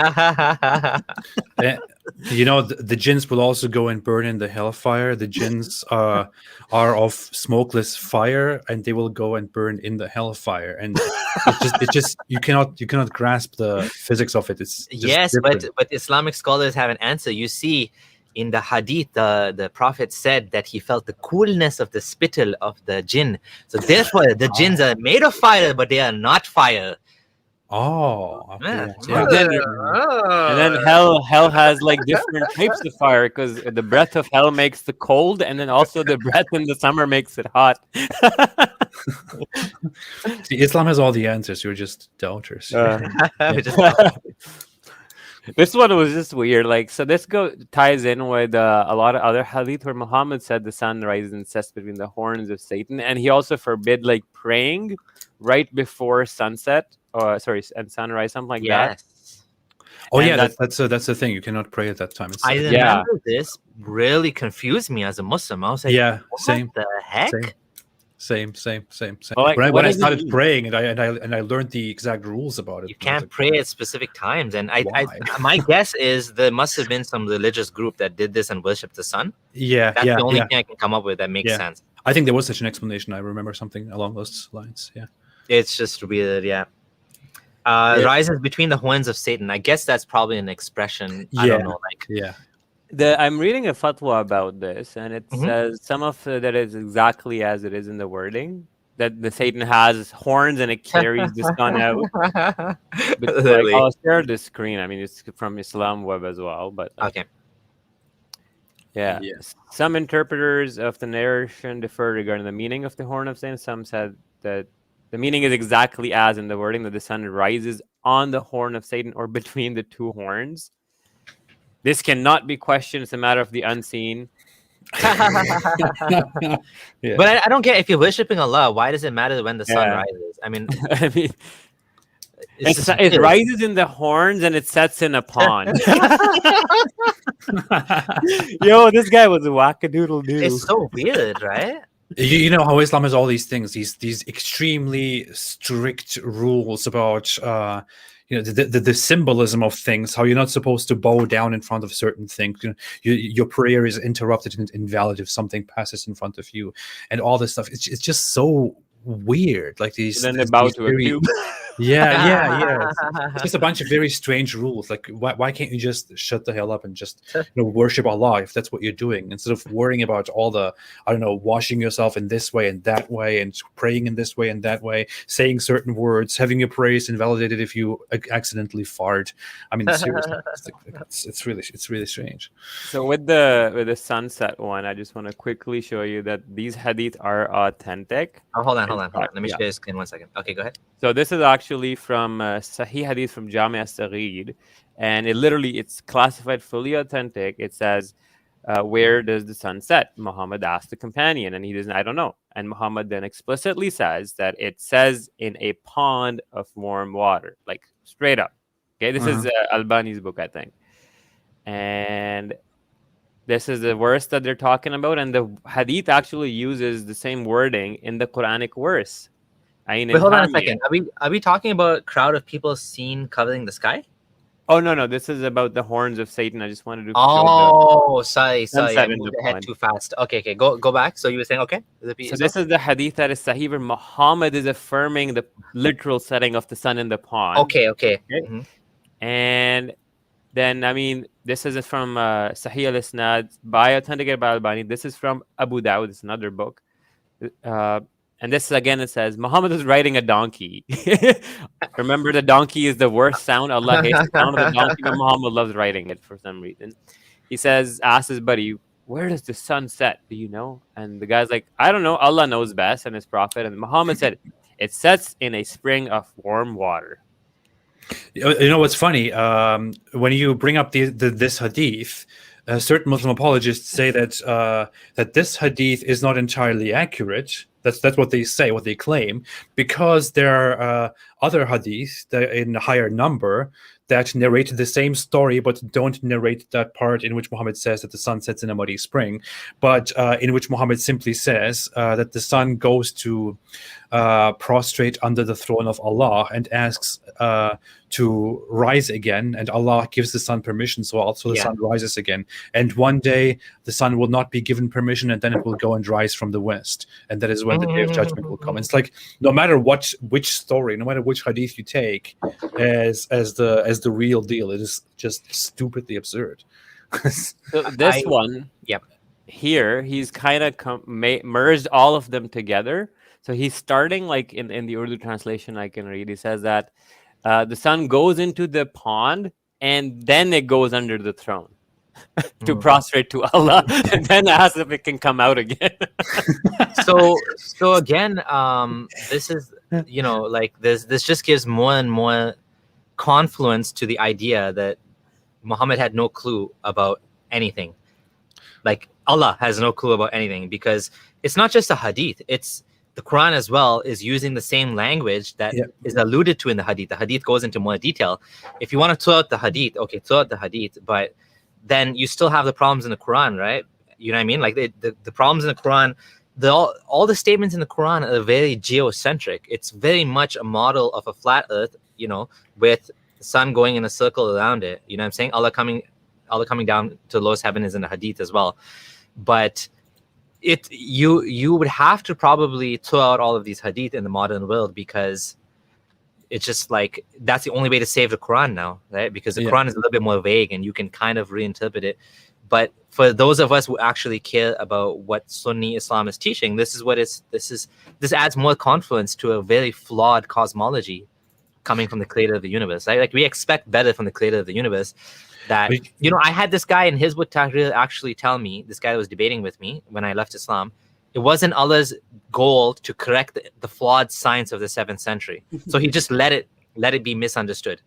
The jinns will also go and burn in the hellfire. The jinns are of smokeless fire, and they will go and burn in the hellfire. And it just you cannot grasp the physics of it. It's just yes, different. but Islamic scholars have an answer. You see, in the Hadith, the Prophet said that he felt the coolness of the spittle of the jinn. So therefore, the jinns are made of fire, but they are not fire. Oh, okay. Yeah. And then hell has like different types of fire, because the breath of hell makes the cold, and then also the breath in the summer makes it hot. See, Islam has all the answers. You're just doubters. This one was just weird. Like, so this ties in with a lot of other hadith where Muhammad said the sun rises and sets between the horns of Satan, and he also forbid like praying right before sunset, and sunrise, something like that. Oh, and that's the thing. You cannot pray at that time. I remember this really confused me as a Muslim. I was like, same. What the heck? Same. Well, like, when I started praying and I learned the exact rules about it. You can't pray at specific times, and my guess is there must have been some religious group that did this and worshipped the sun. That's the only thing I can come up with that makes sense. I think there was such an explanation. I remember something along those lines. Yeah, it's just weird. Rises between the horns of Satan. I guess that's probably an expression. I don't know. I'm reading a fatwa about this, and it says some of that is exactly as it is in the wording, that the Satan has horns and it carries the sun out. But, like, I'll share the screen. I mean, it's from Islam Web as well. But okay. Yeah. Some interpreters of the narration differ regarding the meaning of the horn of Satan. Some said that the meaning is exactly as in the wording, that the sun rises on the horn of Satan or between the two horns. This cannot be questioned. It's a matter of the unseen. But I don't get, if you're worshipping Allah, why does it matter when the sun rises? I mean, it rises in the horns and it sets in a pond. Yo, this guy was a wackadoodle dude. It's so weird, right? You know how Islam has all these things, these extremely strict rules about the symbolism of things, how you're not supposed to bow down in front of certain things. Your prayer is interrupted and invalid if something passes in front of you, and all this stuff. It's just so weird. Like these. And then about to appeal. Yeah. It's just a bunch of very strange rules. Like, why can't you just shut the hell up and just worship Allah if that's what you're doing, instead of worrying about all the, I don't know, washing yourself in this way and that way, and praying in this way and that way, saying certain words, having your prayers invalidated if you accidentally fart. I mean, seriously, it's really strange. So with the sunset one, I just want to quickly show you that these hadith are authentic. Oh, hold on. Let me share your screen 1 second. Okay, go ahead. So this is actually from Sahih Hadith from Jami' as-Saghir, and it's classified fully authentic. It says, where does the sun set? Muhammad asked the companion, and he doesn't, I don't know. And Muhammad then explicitly says that it says in a pond of warm water, like straight up. Okay, this is Albani's book, I think. And this is the verse that they're talking about, and the hadith actually uses the same wording in the Quranic verse. Wait, hold on a second. Are we talking about a crowd of people seen covering the sky? Oh no, this is about the horns of Satan. I just wanted to. Sorry. I moved ahead too fast. Okay. Go back. So you were saying, okay. So this is the hadith that is Sahih, where Muhammad is affirming the literal setting of the sun in the pond. Okay. Mm-hmm. And then, I mean, this is from Sahih al-Isnad by authenticated by Albani. This is from Abu Dawud. It's another book. And this, again, it says, Muhammad is riding a donkey. Remember, the donkey is the worst sound. Allah hates the sound of the donkey, but Muhammad loves riding it for some reason. He asks his buddy, where does the sun set? Do you know? And the guy's like, I don't know. Allah knows best, and his prophet. And Muhammad said, it sets in a spring of warm water. You know what's funny? When you bring up this hadith, certain Muslim apologists say that this hadith is not entirely accurate. That's what they say, what they claim, because there are other hadiths that in a higher number that narrate the same story but don't narrate that part in which Muhammad says that the sun sets in a muddy spring, but in which Muhammad simply says that the sun goes to prostrate under the throne of Allah and asks to rise again, and Allah gives the sun permission, so also the sun rises again. And one day the sun will not be given permission, and then it will go and rise from the west, and that is when the day of judgment will come. It's like, no matter which story, no matter which hadith you take as the real deal, it is just stupidly absurd. So this one, yep. Here, he's kind of merged all of them together. So he's starting like in the Urdu translation I can read. He says that the sun goes into the pond and then it goes under the throne to prostrate to Allah, and then ask if it can come out again. so again, this is, you know, like this just gives more and more confluence to the idea that Muhammad had no clue about anything. Like Allah has no clue about anything, because it's not just a hadith, it's the Quran as well is using the same language that is alluded to in the hadith. The hadith goes into more detail. If you want to throw out the hadith, okay, throw out the hadith, but then you still have the problems in the Quran, right? You know what I mean? Like the problems in the Quran, all the statements in the Quran are very geocentric. It's very much a model of a flat earth, you know, with the sun going in a circle around it. You know what I'm saying? Allah coming down to the lowest heaven is in the hadith as well. But you would have to probably throw out all of these hadith in the modern world, because it's just like that's the only way to save the Quran now, right? Because the Quran is a little bit more vague and you can kind of reinterpret it. But for those of us who actually care about what Sunni Islam is teaching, this adds more confluence to a very flawed cosmology coming from the creator of the universe, right? Like we expect better from the creator of the universe. That, you know, I had this guy in Hizb ut-Tahrir actually tell me, this guy that was debating with me when I left Islam, it wasn't Allah's goal to correct the flawed science of the 7th century. So he just let it be misunderstood.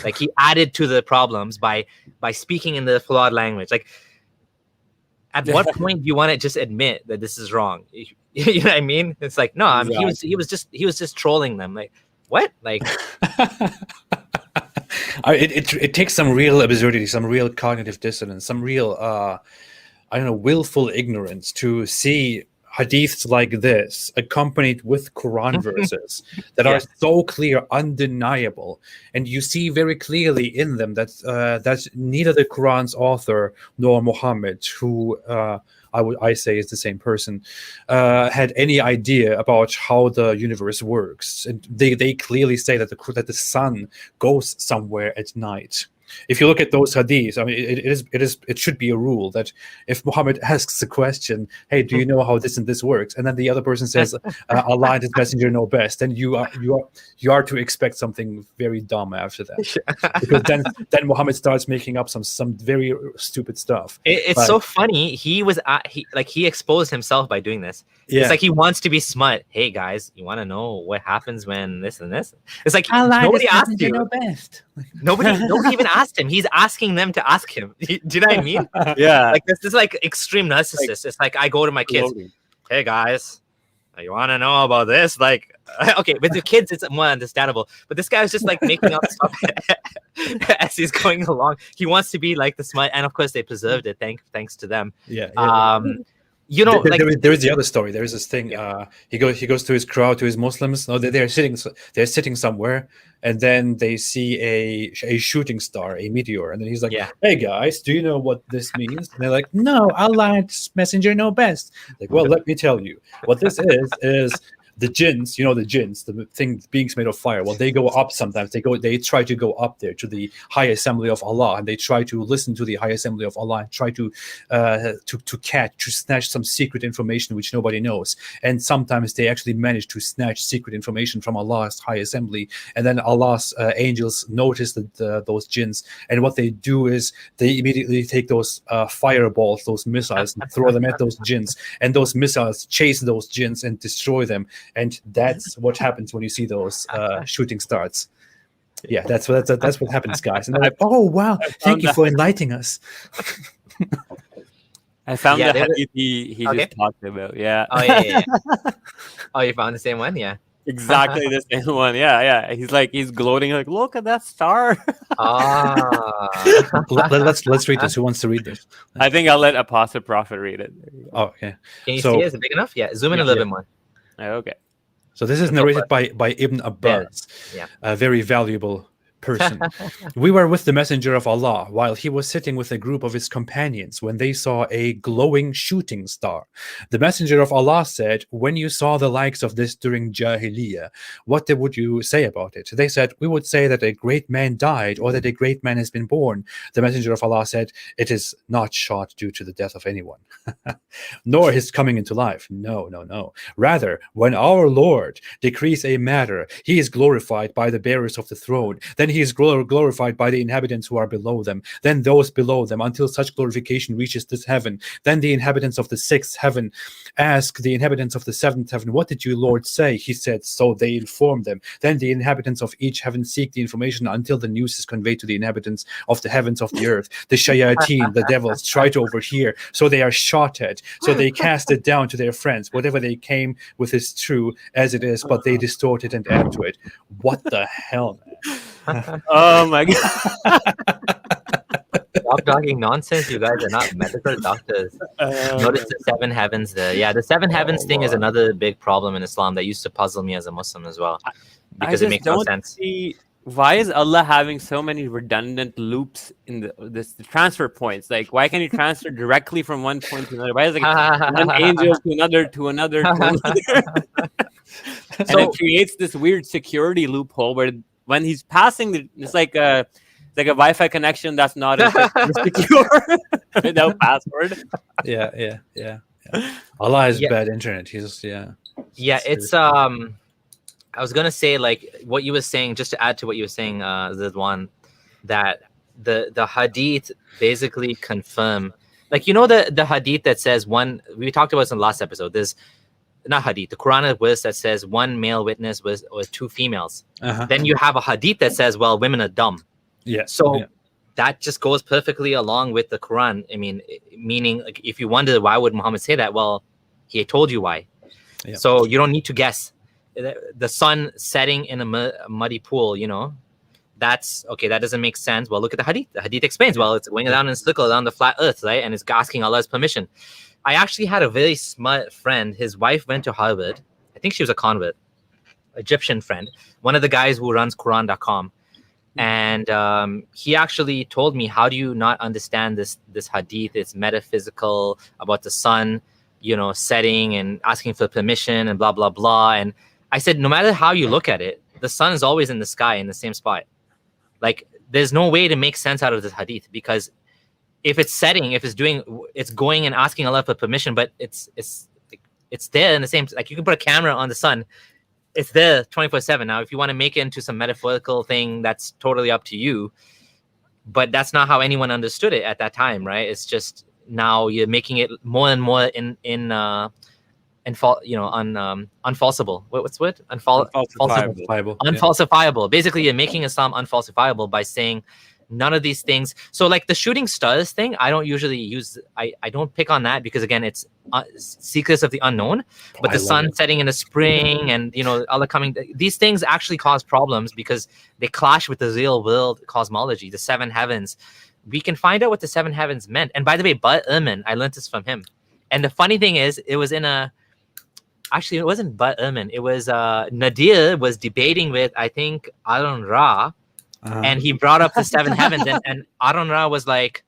Like he added to the problems by speaking in the flawed language. Like, at what point do you want to just admit that this is wrong? You know what I mean? It's like, no, exactly. he was just trolling them. Like, what? Like, it takes some real absurdity, some real cognitive dissonance, some real willful ignorance to see hadiths like this accompanied with Quran verses that are so clear, undeniable, and you see very clearly in them that neither the Quran's author nor Muhammad, who I say is the same person, had any idea about how the universe works. And they clearly say that the sun goes somewhere at night. If you look at those hadiths, I mean, it should be a rule that if Muhammad asks a question, hey, do you know how this and this works? And then the other person says, Allah and His Messenger know best, then you are to expect something very dumb after that, because then Muhammad starts making up some very stupid stuff. It's so funny. He exposed himself by doing this. Yeah. It's like he wants to be smart. Hey guys, you want to know what happens when this and this? It's like nobody asked you. Know best. Nobody even asked him. He's asking them to ask him. Do you know what I mean? Yeah. Like this is like extreme narcissist. It's like I go to my kids. Hey guys, you want to know about this? Like, okay, with the kids it's more understandable. But this guy was just like making up stuff as he's going along. He wants to be like the smart, and of course they preserved it. Thanks to them. Yeah. You know, there is the other story. There is this thing. He goes to his crowd, to his Muslims. No, they're sitting somewhere, and then they see a shooting star, a meteor, and then he's like, "Hey guys, do you know what this means?" And they're like, "No, Allah's Messenger know best." Like, well, let me tell you, what this is the jinns, the beings made of fire. Well, they go up sometimes. They try to go up there to the High Assembly of Allah, and they try to listen to the High Assembly of Allah and try to snatch some secret information which nobody knows. And sometimes they actually manage to snatch secret information from Allah's High Assembly, and then Allah's angels notice that those jinns, and what they do is they immediately take those fireballs, those missiles, and throw them at those jinns, and those missiles chase those jinns and destroy them. And that's what happens when you see those shooting stars. Yeah, that's what happens, guys. And they're like, "Oh wow, thank you for enlightening us." I found the hadith he just talked about. Yeah. Oh yeah. Oh, you found the same one? Yeah. Exactly the same one. Yeah. He's gloating, like, look at that star. Let's read this. Who wants to read this? I think I'll let Apostate Prophet read it. Oh, okay. Can you see it? Is it big enough? Yeah. Zoom in a little bit more. Okay. So this is narrated by Ibn Abbas, a very valuable person. We were with the Messenger of Allah while he was sitting with a group of his companions when they saw a glowing shooting star. The Messenger of Allah said, when you saw the likes of this during Jahiliyyah, what would you say about it? They said, we would say that a great man died or that a great man has been born. The Messenger of Allah said, it is not shot due to the death of anyone, nor his coming into life. No, no, no. Rather, when our Lord decrees a matter, he is glorified by the bearers of the throne. Then he is glorified by the inhabitants who are below them, then those below them, until such glorification reaches this heaven. Then the inhabitants of the sixth heaven ask the inhabitants of the seventh heaven, what did you, Lord, say? He said, so they inform them. Then the inhabitants of each heaven seek the information until the news is conveyed to the inhabitants of the heavens of the earth. The shayateen, the devils, try to overhear, so they are shot at, so they cast it down to their friends. Whatever they came with is true as it is, but they distort it and add to it. What the hell, man? Oh my god. Stop talking nonsense. You guys are not medical doctors. Notice the seven heavens there. Yeah, the seven heavens thing is another big problem in Islam that used to puzzle me as a Muslim as well, because it makes no sense. Why is Allah having so many redundant loops in the transfer points? Like, why can't He transfer directly from one point to another? Why is it like one angel to another to another to another? And it creates this weird security loophole where when He's passing, it's like a Wi-Fi connection that's not secure without password. Yeah. Allah has bad internet. He's It's I was gonna say, like what you were saying, just to add to what you were saying, Ridwan, that the hadith basically confirm, like, you know, the hadith that says one, we talked about this in the last episode, there's not hadith, the Quranic verse that says one male witness was two females. Then you have a hadith that says, well, women are dumb. That just goes perfectly along with the Quran. I mean, meaning, like, if you wonder why would Muhammad say that, well, he told you why. So you don't need to guess. The sun setting in a muddy pool, you know, that's okay. That doesn't make sense. Well, look at the hadith. The hadith explains, well, it's going down in a circle around the flat earth, right? And it's asking Allah's permission. I actually had a very smart friend. His wife went to Harvard. I think she was a convert, Egyptian friend, one of the guys who runs Quran.com. And he actually told me, how do you not understand this hadith? It's metaphysical about the sun, you know, setting and asking for permission and blah, blah, blah. And I said, no matter how you look at it, the sun is always in the sky in the same spot. Like, there's no way to make sense out of this hadith, because if it's setting, if it's going and asking Allah for permission, but it's there in the same, like, you can put a camera on the sun, it's there 24/7. Now, if you want to make it into some metaphorical thing, that's totally up to you. But that's not how anyone understood it at that time, right? It's just now you're making it more and more unfalsifiable. What's the word? Unfalsifiable. Basically, you're making Islam unfalsifiable by saying none of these things. So, like the shooting stars thing, I don't usually use. I don't pick on that, because again, it's secrets of the unknown. But the sun setting in the spring, and you know, Allah coming. These things actually cause problems because they clash with the real world cosmology, the seven heavens. We can find out what the seven heavens meant. And by the way, Bart Ehrman, I learned this from him. And the funny thing is, it was in a. Actually, it wasn't Bart Ehrman. It was Nadir was debating with, I think, Aaron Ra, and he brought up the seven heavens, and Aaron Ra was like,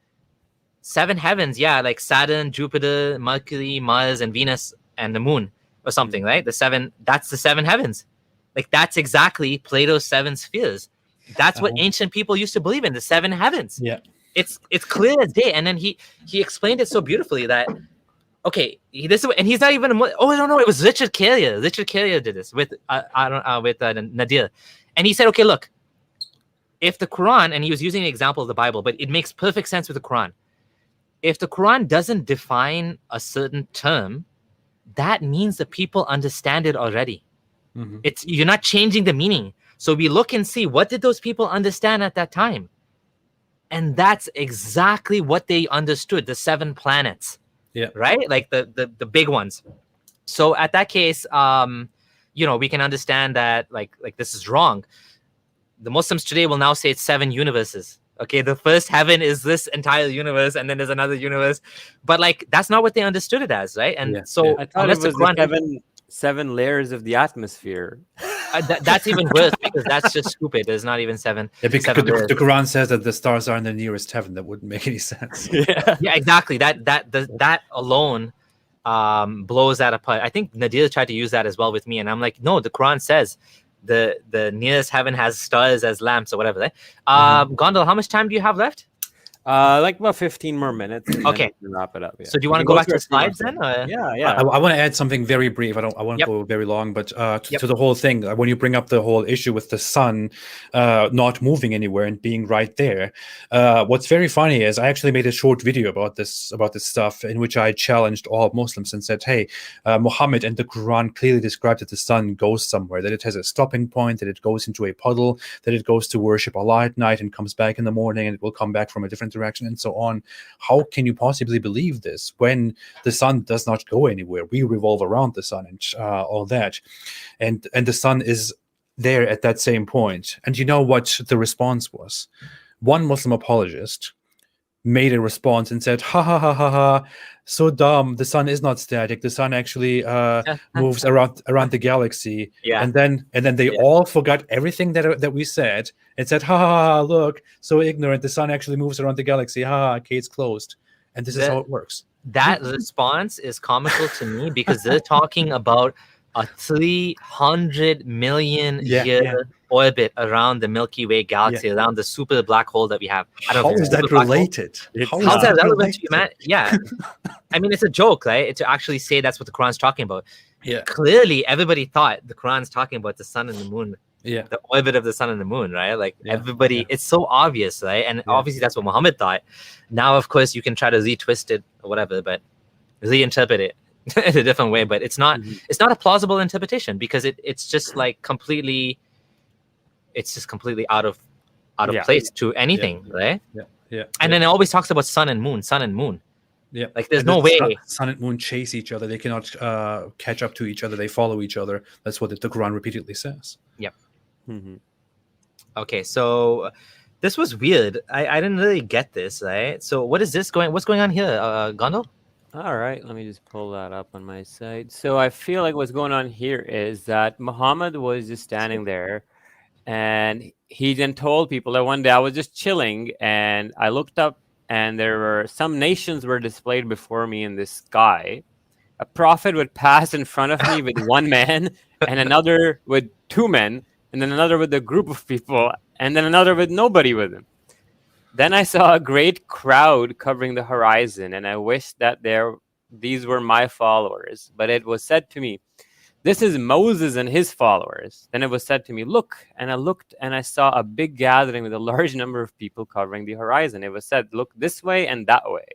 seven heavens, yeah, like Saturn, Jupiter, Mercury, Mars, and Venus, and the moon, or something, right? That's the seven heavens. Like, that's exactly Plato's seven spheres. That's what ancient people used to believe in, the seven heavens. Yeah, it's clear as day. And then he explained it so beautifully that. Okay, and he's not even. No, it was Richard Carrier. Richard Carrier did this with Nadir, and he said, okay, look, if the Quran, and he was using the example of the Bible, but it makes perfect sense with the Quran. If the Quran doesn't define a certain term, that means the people understand it already. You're not changing the meaning. So we look and see, what did those people understand at that time, and that's exactly what they understood: the seven planets. Yeah. Right? Like the big ones. So at that case, you know, we can understand that like this is wrong. The Muslims today will now say it's seven universes. Okay, the first heaven is this entire universe, and then there's another universe. But like, that's not what they understood it as, right? And so I thought it was 7 layers of the atmosphere. That's even worse because that's just stupid. There's not even seven. Yeah, because seven the Quran says that the stars are in the nearest heaven. That wouldn't make any sense. Yeah, exactly. That alone blows that apart. I think Nadir tried to use that as well with me, and I'm like, no, the Quran says the nearest heaven has stars as lamps or whatever. Right? Gondal, how much time do you have left? Like about 15 more minutes. Okay, wrap it up. Yeah. So do you want to go back to the slides then? Yeah. I want to add something very brief. I want to go very long, but to the whole thing, when you bring up the whole issue with the sun not moving anywhere and being right there, what's very funny is I actually made a short video about this stuff in which I challenged all Muslims and said, hey, Muhammad and the Quran clearly described that the sun goes somewhere, that it has a stopping point, that it goes into a puddle, that it goes to worship Allah at night and comes back in the morning, and it will come back from a different direction and so on. How can you possibly believe this when the sun does not go anywhere? We revolve around the sun and all that, and the sun is there at that same point. And you know what the response was? One Muslim apologist made a response and said, ha ha ha ha ha, so dumb, the sun is not static, the sun actually moves around the galaxy. And then they all forgot everything that we said and said, ha ha ha, look, so ignorant, the sun actually moves around the galaxy, ha, case closed. And this is how it works. That response is comical to me because they're talking about a 300 million year orbit around the Milky Way galaxy, around the super black hole that we have. How is that related? How's that relevant to humanity? Yeah. I mean, it's a joke, right? To actually say that's what the Quran's talking about. Yeah. Clearly, everybody thought the Quran's talking about the sun and the moon. Yeah. The orbit of the sun and the moon, right? Like everybody, it's so obvious, right? And obviously that's what Muhammad thought. Now, of course, you can try to retwist it or whatever, but reinterpret it in a different way. But it's not a plausible interpretation because it's just like completely out of place to anything, right? And then it always talks about sun and moon. Yeah, like there's no way sun and moon chase each other. They cannot catch up to each other. They follow each other. That's what the Quran repeatedly says. Yep. Okay, so this was weird. I didn't really get this, right? So what's going on here, Gondal? All right, let me just pull that up on my side. So I feel like what's going on here is that Muhammad was just standing there, and he then told people that one day I was just chilling, and I looked up, and there were some nations were displayed before me in the sky. A prophet would pass in front of me with one man, and another with 2 men, and then another with a group of people, and then another with nobody with him. Then I saw a great crowd covering the horizon, and I wished that these were my followers. But it was said to me, this is Moses and his followers. Then it was said to me, look, and I looked, and I saw a big gathering with a large number of people covering the horizon. It was said, look this way and that way.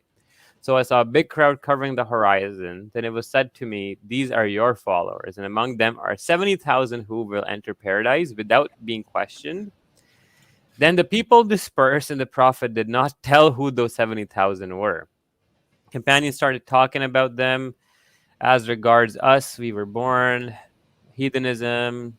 So I saw a big crowd covering the horizon. Then it was said to me, these are your followers, and among them are 70,000 who will enter paradise without being questioned. Then the people dispersed, and the prophet did not tell who those 70,000 were. Companions started talking about them. As regards us, we were born, heathenism.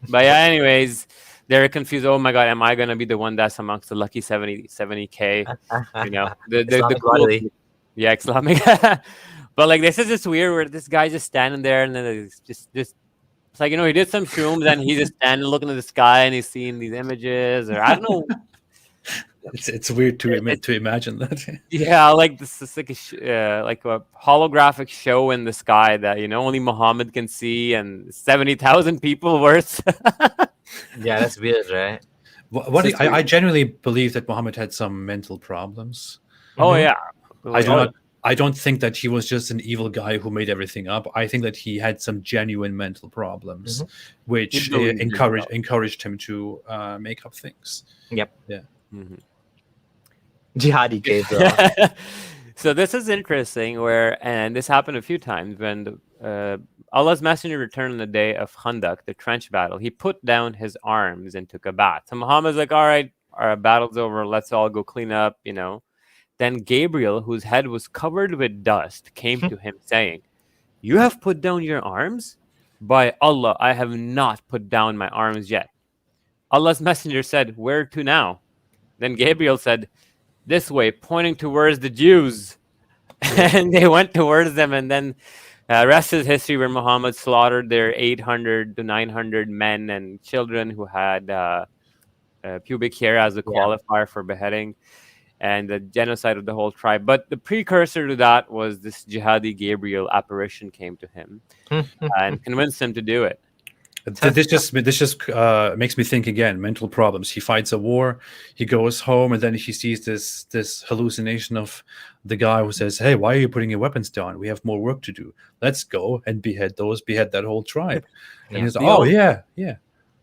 But yeah, anyways, they're confused. Oh my God, am I going to be the one that's amongst the lucky 70K? You know, the cool, yeah, Islamic. But like, this is just weird where this guy's just standing there, and then it's just it's like, you know, he did some shrooms and he's just standing looking at the sky and he's seeing these images, or I don't know. It's weird to imagine that. Yeah, like this is like a holographic show in the sky that, you know, only Muhammad can see, and 70,000 people worth. Yeah, that's weird, right? I genuinely believe that Muhammad had some mental problems. Oh yeah, I don't think that he was just an evil guy who made everything up. I think that he had some genuine mental problems, which encouraged him to make up things. Yep. Yeah. Jihad Gabriel. So this is interesting, and this happened a few times when Allah's messenger returned on the day of Khandaq, the trench battle. He put down his arms and took a bath. So Muhammad's like, all right, our battle's over. Let's all go clean up, you know. Then Gabriel, whose head was covered with dust, came to him saying, you have put down your arms? By Allah, I have not put down my arms yet. Allah's messenger said, where to now? Then Gabriel said, this way, pointing towards the Jews. And they went towards them, and then Rest is history, where Muhammad slaughtered their 800 to 900 men and children who had pubic hair as a qualifier for beheading, and the genocide of the whole tribe. But the precursor to that was this Jihad Gabriel apparition came to him and convinced him to do it. This just makes me think again. Mental problems. He fights a war. He goes home, and then he sees this hallucination of the guy who says, "Hey, why are you putting your weapons down? We have more work to do. Let's go and behead that whole tribe." And he's like, "Oh yeah."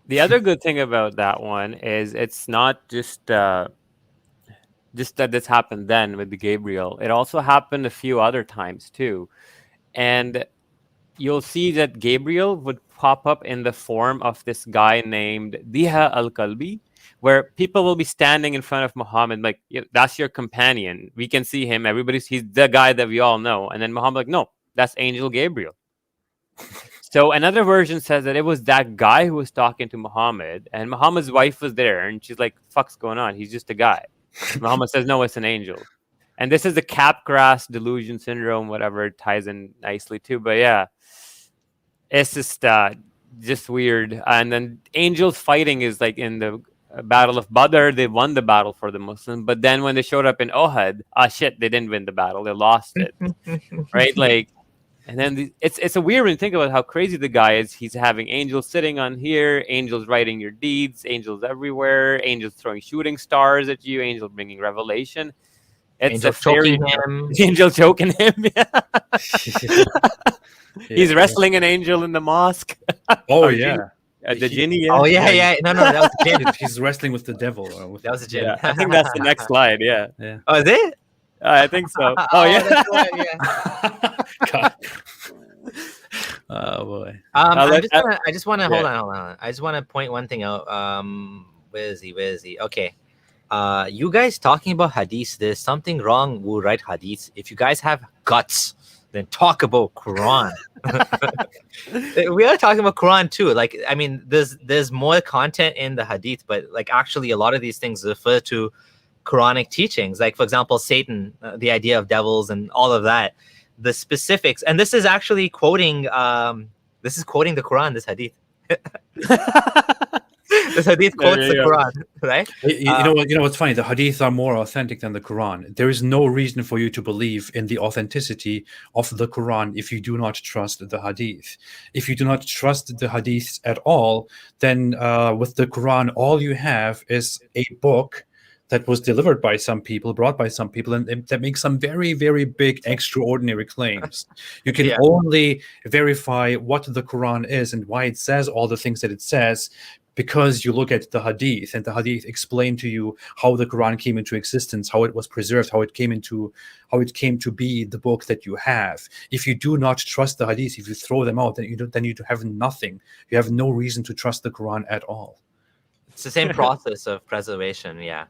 The other good thing about that one is it's not just that this happened then with the Gabriel. It also happened a few other times too, and you'll see that Gabriel would pop up in the form of this guy named Diha al-Kalbi, where people will be standing in front of Muhammad like, that's your companion. We can see him. He's the guy that we all know. And then Muhammad like, no, that's Angel Gabriel. So another version says that it was that guy who was talking to Muhammad, and Muhammad's wife was there, and she's like, fuck's going on? He's just a guy. Muhammad says, no, it's an angel. And this is the Capgras delusion syndrome, whatever, it ties in nicely too. But yeah, it's just weird. And then angels fighting is like in the Battle of Badr, they won the battle for the Muslims. But then when they showed up in Ohad, shit, they didn't win the battle. They lost it. Right? Like, and then it's a weird when you think about how crazy the guy is. He's having angels sitting on here, angels writing your deeds, angels everywhere, angels throwing shooting stars at you, angels bringing revelation. It's angel choking him. Angel choking him. He's wrestling an angel in the mosque. Oh yeah. The genie. Oh yeah. No, that was the jinn. He's wrestling with the devil. That was the jinn. I think that's the next slide. Yeah. Oh, is it? I think so. Oh yeah. That's right, God. Oh boy. I just want to hold on. I just want to point one thing out. Where is he? Okay. You guys talking about hadith? There's something wrong. We'll write hadith. If you guys have guts, then talk about Quran. We are talking about Quran too. Like, I mean, there's more content in the hadith, but like actually a lot of these things refer to Quranic teachings. Like, for example, Satan, the idea of devils and all of that, the specifics. And this is actually quoting the Quran, this hadith. This hadith quotes the Quran, right? You know what's funny? The hadith are more authentic than the Quran. There is no reason for you to believe in the authenticity of the Quran if you do not trust the hadith. If you do not trust the hadith at all, then with the Quran, all you have is a book that was delivered by some people, brought by some people, and that makes some very, very big, extraordinary claims. You can only verify what the Quran is and why it says all the things that it says because you look at the hadith, and the hadith explain to you how the Quran came into existence, how it was preserved, how it came to be the book that you have. If you do not trust the hadith, if you throw them out, then you have nothing. You have no reason to trust the Quran at all. It's the same process of preservation, yeah.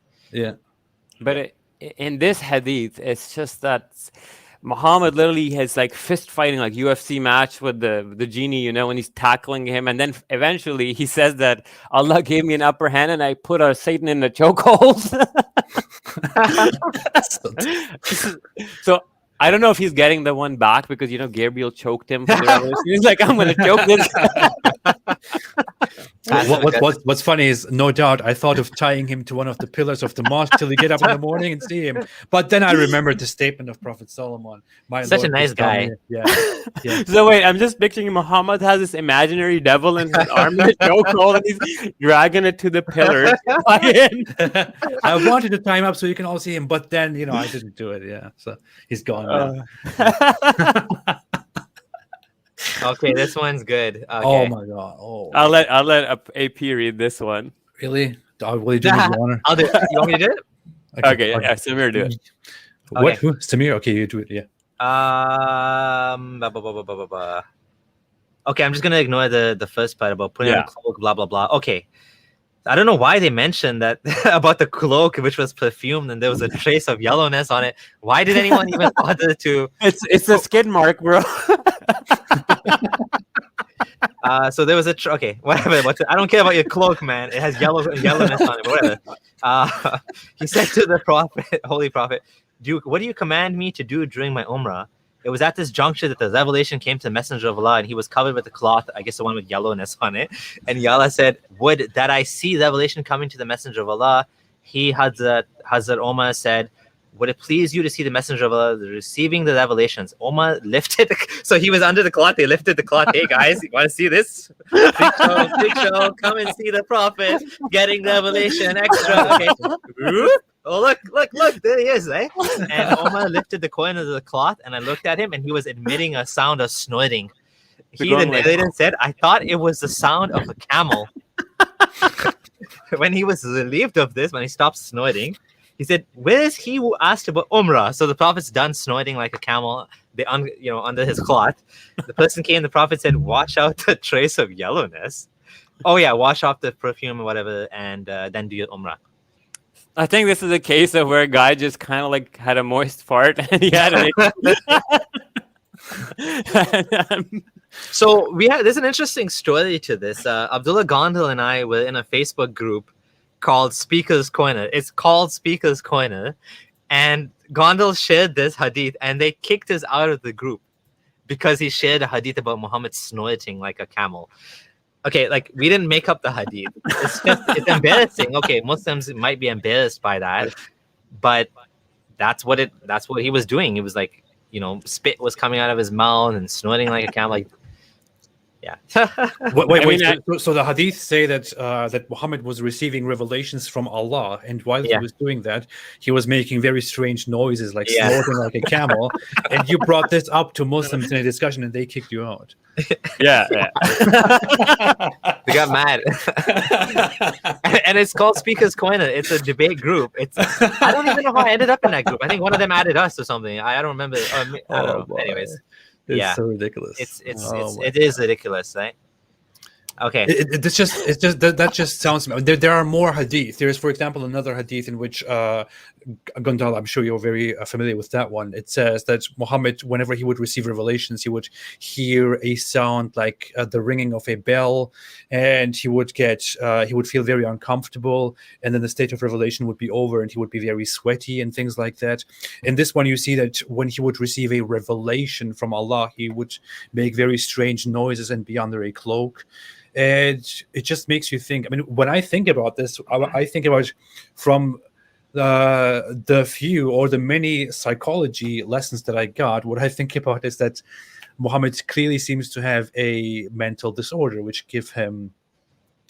But in this hadith, it's just that Muhammad literally has like fist fighting, like UFC match with the genie, when he's tackling him, and then eventually he says that Allah gave me an upper hand and I put Satan in the chokehold. So I don't know if he's getting the one back because Gabriel choked him. He's like, I'm gonna choke this guy. What's funny is, no doubt, I thought of tying him to one of the pillars of the mosque till you get up in the morning and see him. But then I remembered the statement of Prophet Solomon. Such a nice guy. Yeah. So wait, I'm just picturing Muhammad has this imaginary devil in his arm in a chokehold, and he's dragging it to the pillars. I wanted to tie him up so you can all see him, but then I didn't do it. Yeah, so he's gone now. Okay, this one's good. Okay. Oh my god! Oh, I'll let AP read this one. Really? Will you do me the honor? I'll do it. You want me to do it? Okay, yeah, Samir, do it. What? Okay. Who? Samir? Okay, you do it. Yeah. Okay, I'm just gonna ignore the first part about putting on a cloak, blah blah blah. Okay. I don't know why they mentioned that about the cloak, which was perfumed, and there was a trace of yellowness on it. Why did anyone even bother to? It's a skid mark, bro. So there was okay, whatever. I don't care about your cloak, man. It has yellowness on it, whatever. He said to the prophet, holy prophet, what do you command me to do during my umrah? it was at this juncture that the revelation came to the Messenger of Allah, and he was covered with a cloth, I guess the one with yellowness on it. And Allah said, would that I see revelation coming to the Messenger of Allah. Hazrat Omar said, would it please you to see the Messenger of Allah receiving the revelations? Omar lifted, so he was under the cloth. They lifted the cloth. Hey guys, you want to see this? Big show, come and see the Prophet getting revelation extra. Okay. Oh, look, there he is, eh? And Omar lifted the corner of the cloth, and I looked at him, and he was emitting a sound of snorting. The narrator said, I thought it was the sound of a camel. When he was relieved of this, when he stopped snorting, he said, where is he who asked about Umrah? So the Prophet's done snorting like a camel, under his cloth. The person came, the Prophet said, wash out the trace of yellowness. Oh yeah, wash off the perfume or whatever, and then do your Umrah. I think this is a case of where a guy just kind of like had a moist fart and he had So there's an interesting story to this. Abdullah Gondal and I were in a Facebook group called Speaker's Corner. It's called Speaker's Corner, and Gondal shared this hadith, and they kicked us out of the group because he shared a hadith about Muhammad snorting like a camel. Okay, like we didn't make up the hadith. It's embarrassing. Okay, Muslims might be embarrassed by that, but that's what he was doing. He was like, spit was coming out of his mouth and snorting like a camel. Like, yeah. Wait. So the hadith say that Muhammad was receiving revelations from Allah, and while he was doing that, he was making very strange noises, like snorting like a camel. And you brought this up to Muslims in a discussion, and they kicked you out. Yeah. They got mad. And it's called Speaker's Corner. It's a debate group. I don't even know how I ended up in that group. I think one of them added us or something. I don't remember. I don't know. Boy. Anyways. It's so ridiculous. It is ridiculous, right? Okay. That just sounds. There are more hadith. There is, for example, another hadith in which Gondal, I'm sure you're very familiar with that one. It says that Muhammad, whenever he would receive revelations, he would hear a sound like the ringing of a bell, and he would feel very uncomfortable, and then the state of revelation would be over, and he would be very sweaty and things like that. In this one, you see that when he would receive a revelation from Allah, he would make very strange noises and be under a cloak. And it just makes you think. I mean, when I think about this, I think about from the few or the many psychology lessons that I got. What I think about is that Muhammad clearly seems to have a mental disorder, which give him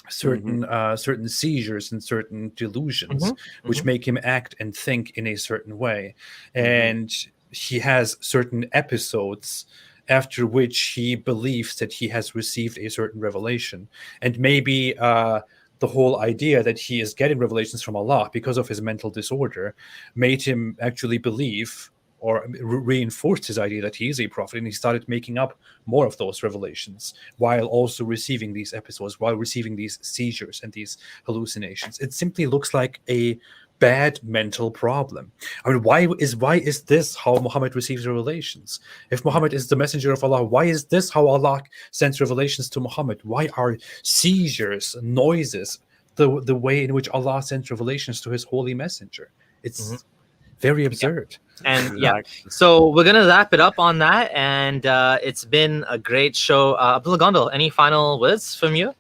certain seizures and certain delusions, which make him act and think in a certain way. And he has certain episodes after which he believes that he has received a certain revelation. And maybe the whole idea that he is getting revelations from Allah because of his mental disorder made him actually believe or reinforced his idea that he is a prophet, and he started making up more of those revelations while also receiving these episodes, while receiving these seizures and these hallucinations. It simply looks like a bad mental problem. I mean, why is this how Muhammad receives revelations? If Muhammad is the messenger of Allah, why is this how Allah sends revelations to Muhammad? Why are seizures, noises, the way in which Allah sends revelations to his holy messenger? It's very absurd. And so we're gonna wrap it up on that, and it's been a great show. Abdullah Gondal, any final words from you?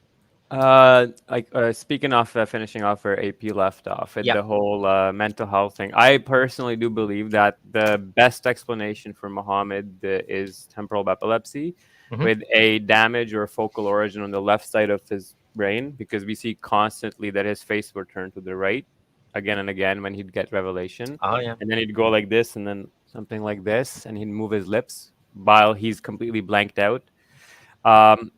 Speaking of finishing off where AP left off at the whole mental health thing, I personally do believe that the best explanation for Muhammad is temporal epilepsy with a damage or focal origin on the left side of his brain, because we see constantly that his face would turn to the right again and again when he'd get revelation. And then he'd go like this and then something like this, and he'd move his lips while he's completely blanked out. I'm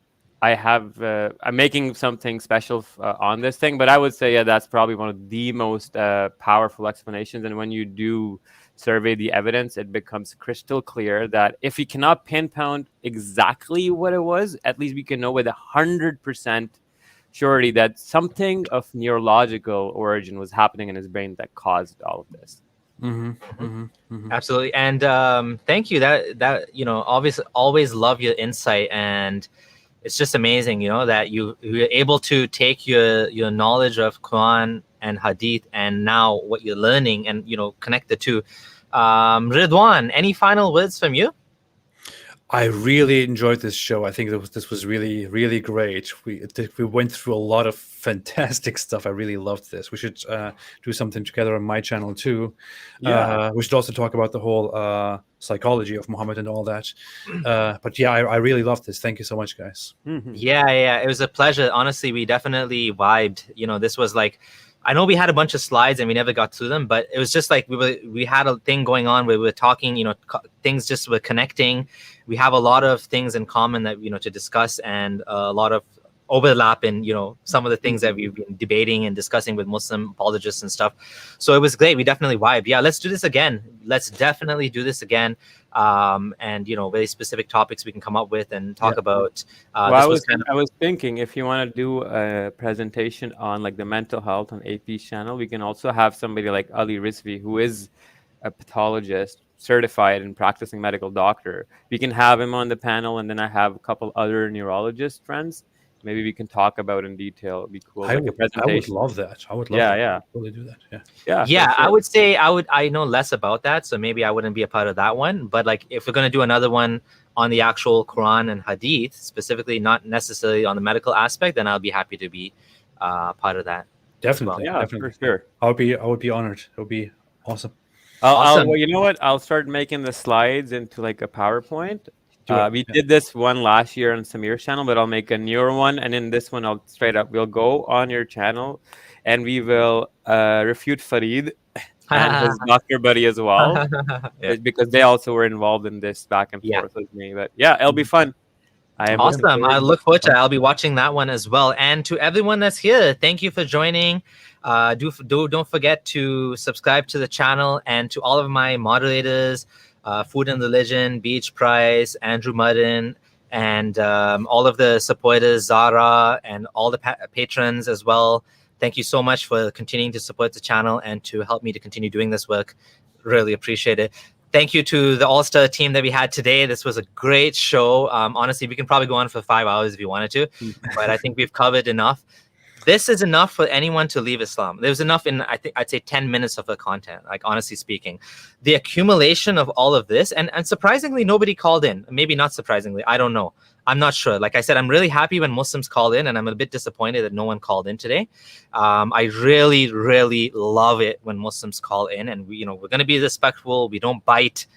making something special on this thing, but I would say, that's probably one of the most powerful explanations. And when you do survey the evidence, it becomes crystal clear that if we cannot pinpoint exactly what it was, at least we can know with 100% surety that something of neurological origin was happening in his brain that caused all of this. Absolutely. And thank you. That obviously always love your insight, and it's just amazing, that you're able to take your knowledge of Quran and Hadith and now what you're learning and, connect the two. Ridwan, any final words from you? I really enjoyed this show. I think this was really, really great. We went through a lot of fantastic stuff. I really loved this. We should do something together on my channel too. Yeah. We should also talk about the whole psychology of Muhammad and all that. But yeah, I really loved this. Thank you so much, guys. Mhm. Yeah, it was a pleasure. Honestly, we definitely vibed. You know, this was like, I know we had a bunch of slides and we never got through them, but it was just like we had a thing going on where we were talking, you know, things just were connecting. We have a lot of things in common that, you know, to discuss, and a lot of overlap in, you know, some of the things that we've been debating and discussing with Muslim apologists and stuff. So it was great. We definitely vibed. Yeah, let's do this again. Let's definitely do this again. And, you know, very specific topics we can come up with and talk about. Well, I was thinking, if you want to do a presentation on like the mental health on AP's channel, we can also have somebody like Ali Rizvi, who is a pathologist, certified and practicing medical doctor. We can have him on the panel, and then I have a couple other neurologist friends. Maybe we can talk about in detail. It'd be cool. I would love that. I would love yeah. Really do that. Yeah. Yeah, sure. I would say I know less about that, so maybe I wouldn't be a part of that one. But like, if we're gonna do another one on the actual Quran and Hadith, specifically, not necessarily on the medical aspect, then I'll be happy to be part of that. Definitely. Yeah, definitely. for sure. I would be honored. It would be awesome. Well, you know what? I'll start making the slides into like a PowerPoint. We did this one last year on Samir's channel, but I'll make a newer one. And in this one, we'll go on your channel and we will refute Farid and his doctor buddy as well, because they also were involved in this back and forth with me. But yeah, it'll be fun. Awesome. I look forward to it. I'll be watching that one as well. And to everyone that's here, thank you for joining. Don't forget to subscribe to the channel, and to all of my moderators, Food and Religion, Beach Price, Andrew Mudden, and all of the supporters, Zara, and all the patrons as well. Thank you so much for continuing to support the channel and to help me to continue doing this work. Really appreciate it. Thank you to the All-Star team that we had today. This was a great show. Honestly, we can probably go on for 5 hours if you wanted to, but I think we've covered enough. This is enough for anyone to leave Islam. There's enough in, I'd say 10 minutes of the content, like honestly speaking. The accumulation of all of this, and surprisingly, nobody called in. Maybe not surprisingly, I don't know. I'm not sure. Like I said, I'm really happy when Muslims call in, and I'm a bit disappointed that no one called in today. I really, really love it when Muslims call in, and we're going to be respectful. We don't bite.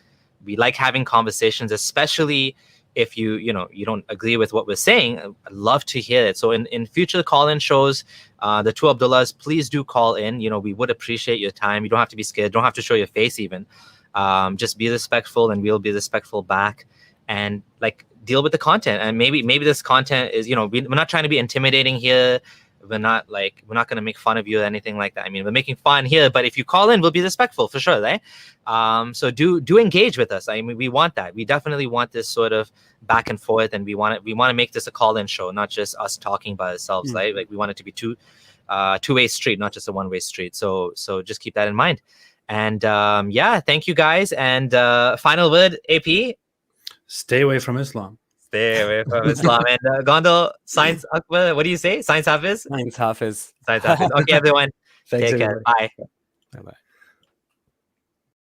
We like having conversations, especially if you don't agree with what we're saying. I'd love to hear it. So in future call-in shows, the two Abdullahs, please do call in. We would appreciate your time. You don't have to be scared. Don't have to show your face even. Just be respectful, and we'll be respectful back, and like deal with the content. And maybe this content is, we're not trying to be intimidating here. We're not going to make fun of you or anything like that. I mean, we're making fun here, but if you call in, we'll be respectful for sure, right? So do engage with us. I mean, we want that. We definitely want this sort of back and forth, and we want to make this a call-in show, not just us talking by ourselves, right? Like we want it to be two-way street, not just a one-way street. So just keep that in mind. And thank you guys. And final word, AP. Stay away from Islam. Stay away from Islam. And Gondal, Science Akbar, what do you say? Science Hafiz? Science Hafiz. Science Hafiz. Okay, everyone. Thanks, Take care. Bye. Bye-bye.